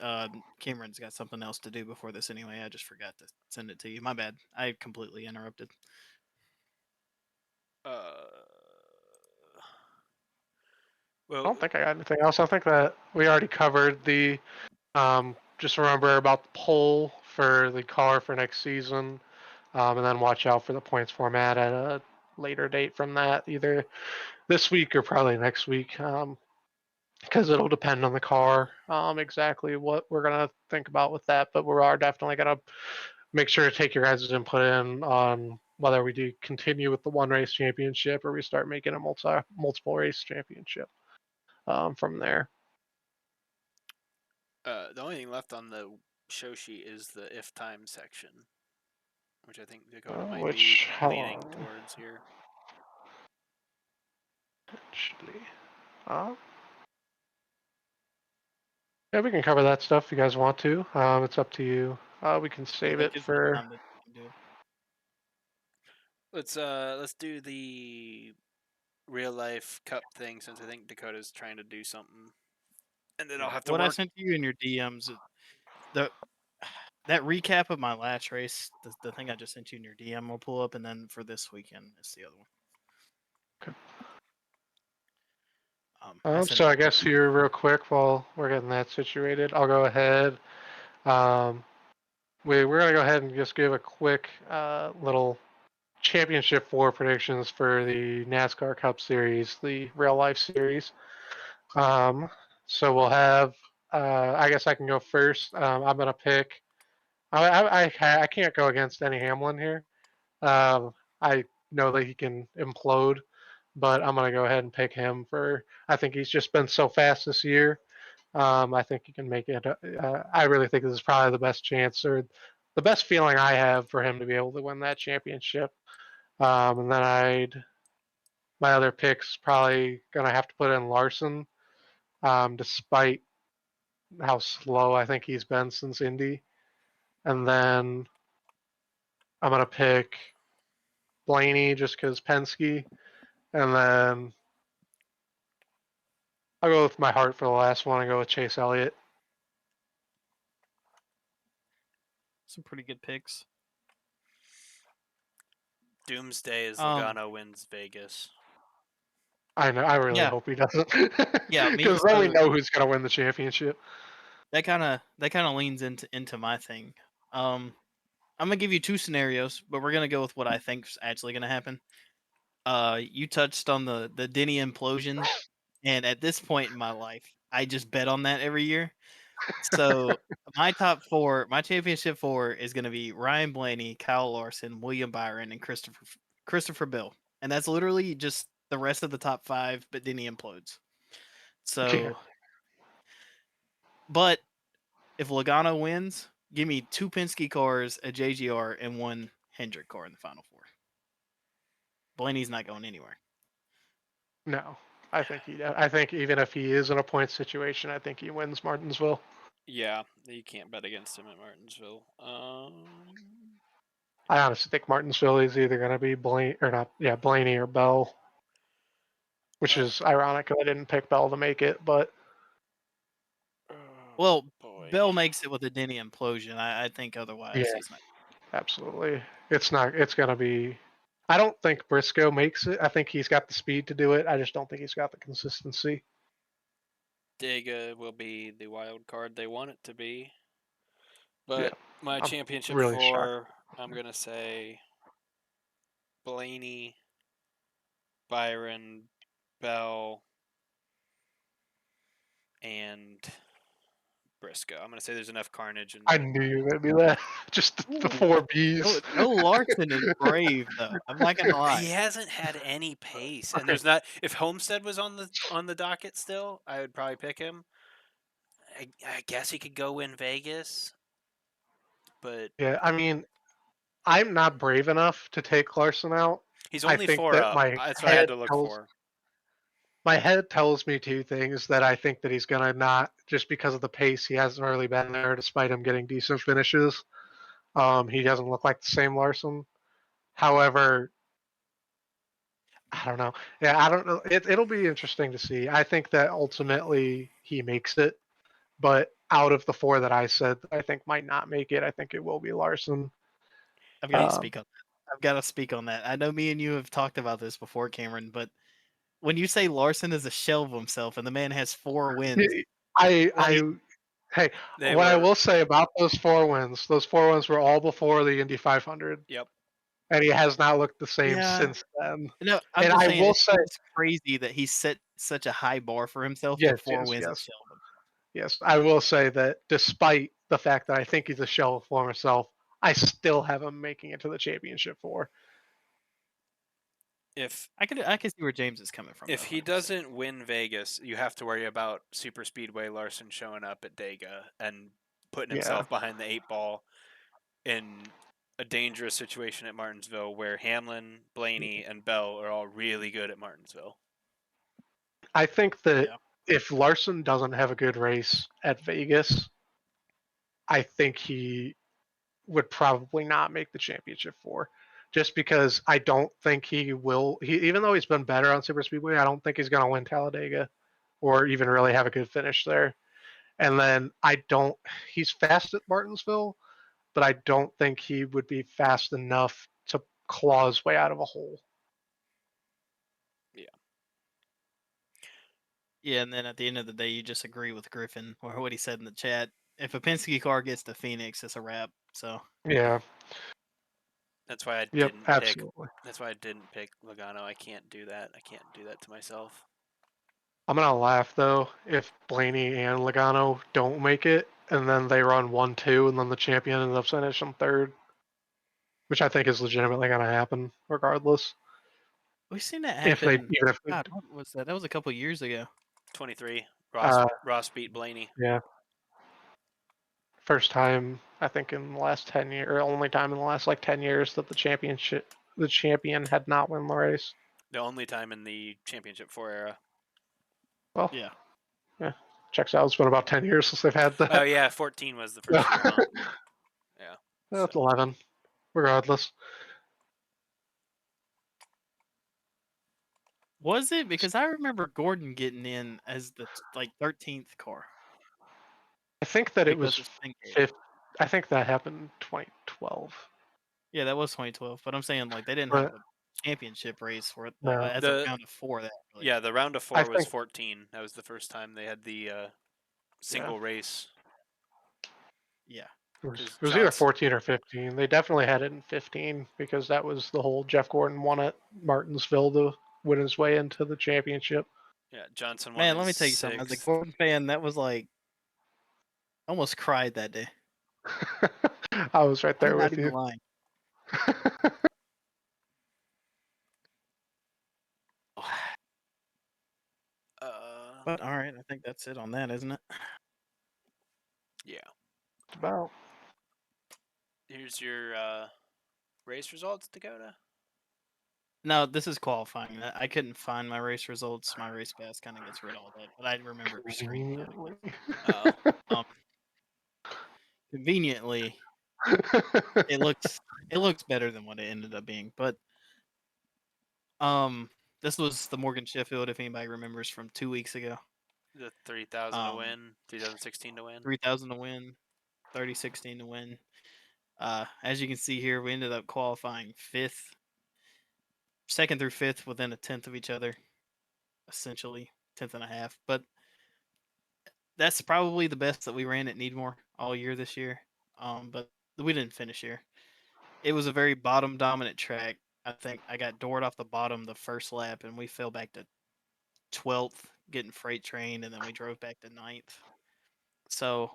Cameron's got something else to do before this anyway. I just forgot to send it to you. My bad. I completely interrupted. I Well, don't think I got anything else. I think that we already covered the. Just remember about the poll for the car for next season, and then watch out for the points format at a later date from that, either this week or probably next week, because it'll depend on the car exactly what we're gonna think about with that. But we are definitely gonna make sure to take your guys' input in on whether we do continue with the one race championship or we start making a multiple race championship from there. the only thing left on the show sheet is the if time section, which I think Dakota might be leaning towards here. Actually, yeah, we can cover that stuff if you guys want to. It's up to you. We can save it for. Let's do the real life cup thing since I think Dakota's trying to do something, and then I'll have to What work. I sent you in your DMs, that recap of my last race, the thing I just sent you in your DM will pull up, and then for this weekend, it's the other one. Okay. So I guess here, real quick, while we're getting that situated, I'll go ahead. We're gonna go ahead and just give a quick little championship 4 predictions for the NASCAR Cup Series, the real life series. So we'll have. I guess I can go first. I'm gonna pick. I can't go against Denny Hamlin here. I know that he can implode, but I'm gonna go ahead and pick him for. I think he's just been so fast this year. I think he can make it. I really think this is probably the best chance or the best feeling I have for him to be able to win that championship. And then my other pick's probably gonna have to put in Larson, despite how slow I think he's been since Indy. And then I'm gonna pick Blaney just because Penske, and then I'll go with my heart for the last one and go with Chase Elliott. Some pretty good picks. Doomsday is Logano wins Vegas. I know. I really hope he doesn't. Yeah, because then we know who's gonna win the championship. That kind of leans into my thing. I'm gonna give you two scenarios, but we're gonna go with what I think's actually gonna happen. You touched on the Denny implosion, and at this point in my life, I just bet on that every year. So my top four, my championship four is gonna be Ryan Blaney, Kyle Larson, William Byron, and Christopher Bill, and that's literally just the rest of the top five. But Denny implodes. Yeah. So, but if Logano wins, give me two Penske cars, a JGR, and one Hendrick car in the final four. Blaney's not going anywhere. No, I think I think even if he is in a point situation, I think he wins Martinsville. Yeah, you can't bet against him at Martinsville. I honestly think Martinsville is either going to be Blaney or Bell, which is ironic because I didn't pick Bell to make it, but oh, Well, boy. Bell makes it with a Denny implosion. I think otherwise Yeah. he's not. absolutely, it's not. It's going to be. I don't think Briscoe makes it. I think he's got the speed to do it. I just don't think he's got the consistency. Dega will be the wild card they want it to be. But Yeah, my I'm championship really four, I'm going to say Blaney, Byron, Bell, and Briscoe. I'm going to say there's enough carnage. And I knew you were going to be that. Just the four Bs. No, Larson is brave though. I'm not gonna lie. he hasn't had any pace, and there's not. If Homestead was on the docket still, I would probably pick him. I guess he could go win Vegas, but Yeah, I mean, I'm not brave enough to take Larson out. he's I only think 4 that up. my That's what I had head to look tells for. my head tells me two things that I think that he's gonna not just because of the pace. He hasn't really been there, despite him getting decent finishes. He doesn't look like the same Larson. However, I don't know. Yeah, I don't know. It'll be interesting to see. I think that ultimately he makes it, but out of the four that I said, I think might not make it. I think it will be Larson. I've got to Um, speak on that. I've got to speak on that. I know me and you have talked about this before, Cameron, but when you say Larson is a shell of himself and the man has 4 wins, like Hey, They what I were. will say about those 4 wins, those 4 wins were all before the Indy 500, Yep. and he has not looked the same yeah. since then. No, I'm And just I saying will it say, seems crazy that he set such a high bar for himself, but yes, 4 yes, wins a yes, shell of himself. yes, I will say that despite the fact that I think he's a shell of former self, I still have him making it to the championship four. If I can see where James is coming from. if though, he 100%. doesn't win Vegas, you have to worry about Super Speedway Larson showing up at Dega and putting Yeah, himself behind the 8 ball in a dangerous situation at Martinsville, where Hamlin, Blaney, and Bell are all really good at Martinsville. I think that Yeah. if Larson doesn't have a good race at Vegas, I think he would probably not make the championship four, just because I don't think he will. Even though he's been better on Super Speedway, I don't think he's going to win Talladega or even really have a good finish there. And then I don't. He's fast at Martinsville, but I don't think he would be fast enough to claw his way out of a hole. Yeah, and then at the end of the day, you just agree with Griffin or what he said in the chat. If a Penske car gets to Phoenix, it's a wrap. So Yeah. That's why I Yep. didn't pick. Absolutely. That's why I didn't pick Logano. I can't do that. I can't do that to myself. I'm gonna laugh though if Blaney and Logano don't make it, and then they run 1-2, and then the champion ends up finishing third, which I think is legitimately gonna happen regardless. we've seen that If they happen. even if God, what was that? That was a couple years ago. 23. uh Ross beat Blaney. yeah, first time I think in the last 10 years, or only time in the last like 10 years that the champion had not won the race. The only time in the championship 4 era. Well, Yeah. yeah, checks out. It's been about 10 years since they've had that. Oh yeah, 14 was the first year, huh? Yeah. That's So, 11. Regardless, Was it? Because I remember Gordon getting in as the 13th car I think that it because was of Spingate. fifth. I think that happened in 2012. Yeah, that was 2012. But I'm saying like they didn't have But a championship race for it no, as a round of 4. That really. yeah, the round of I 4 was think 14. That was the first time they had the yeah. single race. Yeah. It was, 'Cause it was either Johnson- 14 or 15. They definitely had it in 15 because that was the whole Jeff Gordon won at Martinsville to win his way into the championship. Yeah, Johnson won Man, in let me tell you something. As a 6th. Gordon fan, that was like I almost cried that day. I was right there I'm not with even you. lying. But all right, I think that's it on that, isn't it? Yeah. About. Here's your race results, Dakota. No, this is qualifying. I couldn't find my race results. My race pass kind of gets rid of all that, but I remember screenshotting it. Oh. Um, conveniently, it looks better than what it ended up being. But this was the Morgan Sheffield, if anybody remembers, from 2 weeks ago. The 3,000 to Um, win, 2016 to win. 3,000 to win, 3016 to win. As you can see here, we ended up qualifying fifth, second through fifth, within a tenth of each other, essentially 10th and a half. But that's probably the best that we ran at Needmore all year this year. But we didn't finish here. It was a very bottom dominant track. I think I got doored off the bottom the first lap, and we fell back to 12th, getting freight trained, and then we drove back to 9th. So,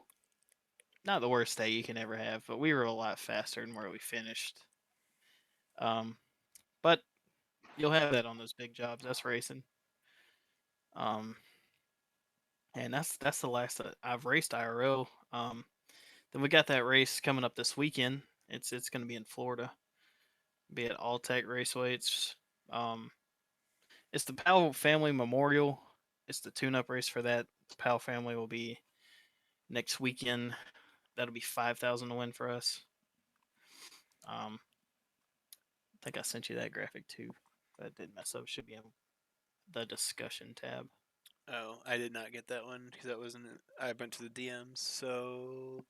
not the worst day you can ever have, but we were a lot faster than where we finished. But you'll have that on those big jobs. That's racing. And that's the last that I've raced IRL. Then we got that race coming up this weekend. It's going to be in Florida. Be at All Tech Raceway. It's the Powell Family Memorial. It's the tune-up race for that. The Powell family will be next weekend. That'll be 5,000 to win for us. I think I sent you that graphic too. That did mess up. Should be in the discussion tab. Oh, I did not get that one because that wasn't. I went to the DMs, so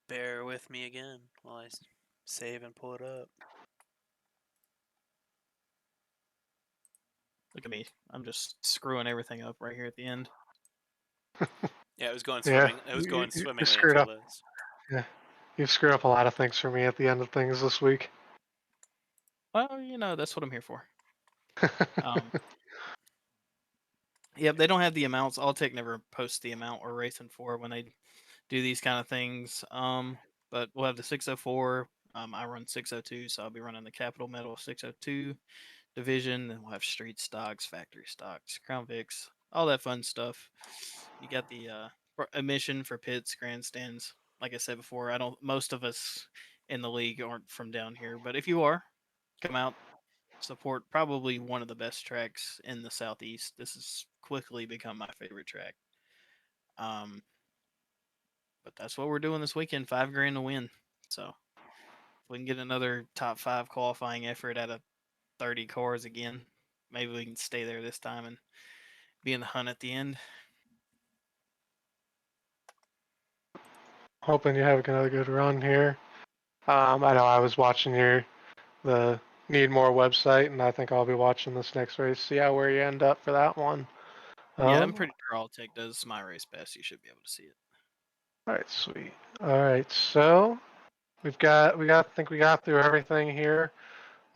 bear with me again while I save and pull it up. Look at me. I'm just screwing everything up right here at the end. Yeah, it was going Yeah, swimming. It was going you swimmingly screwed until up. this. Yeah, you've screwed up a lot of things for me at the end of things this week. Well, that's what I'm here for. Yep, they don't have the amounts. Alltech never posts the amount we're racing for when they do these kind of things. But we'll have the 604. I run 602, so I'll be running the Capital Metal 602 division. Then we'll have street stocks, factory stocks, Crown Vics, all that fun stuff. You got the emission for pits, grandstands. Like I said before, I don't. Most of us in the league aren't from down here, but if you are, come out, support probably one of the best tracks in the southeast. This has quickly become my favorite track. Um, but that's what we're doing this weekend. $5,000 to win. So if we can get another top 5 qualifying effort out of 30 cars again, maybe we can stay there this time and be in the hunt at the end. Hoping you have another good run here. I know I was watching the Need More website, and I think I'll be watching this next race. See how where you end up for that one. Yeah, I'm pretty sure Alltech does my race pass. You should be able to see it. All right, sweet. All right, so I think we got through everything here.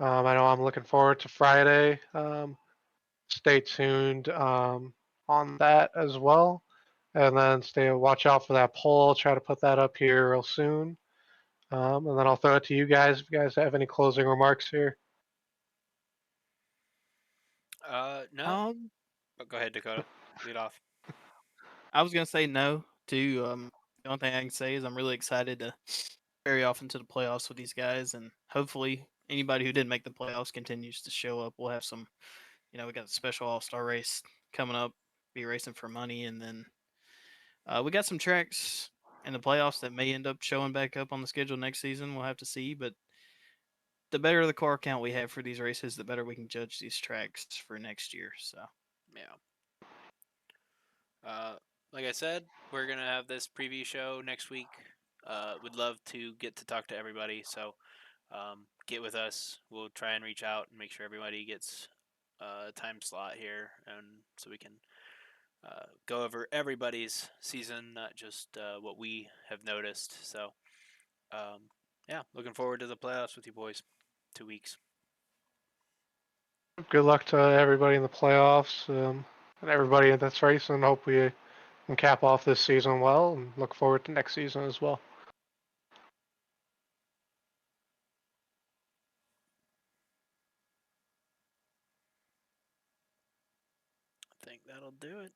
I know I'm looking forward to Friday. Stay tuned on that as well, and then watch out for that poll. Try to put that up here real soon, and then I'll throw it to you guys if you guys have any closing remarks here. No. Um, But go ahead, Dakota. Lead off. I was gonna say no too. The only thing I can say is I'm really excited to very often to the playoffs with these guys, and hopefully anybody who didn't make the playoffs continues to show up. We'll have some, we got a special All Star race coming up, be racing for money, and then we got some tracks in the playoffs that may end up showing back up on the schedule next season. We'll have to see, but the better the car count we have for these races, the better we can judge these tracks for next year. So Yeah. Like I said, we're gonna have this preview show next week. Would love to get to talk to everybody, so get with us. We'll try and reach out and make sure everybody gets a time slot here, and so we can go over everybody's season, not just what we have noticed. So Yeah, looking forward to the playoffs with you boys. 2 weeks. Good luck to everybody in the playoffs and everybody that's racing. Hope we can cap off this season well and look forward to next season as well. I think that'll do it.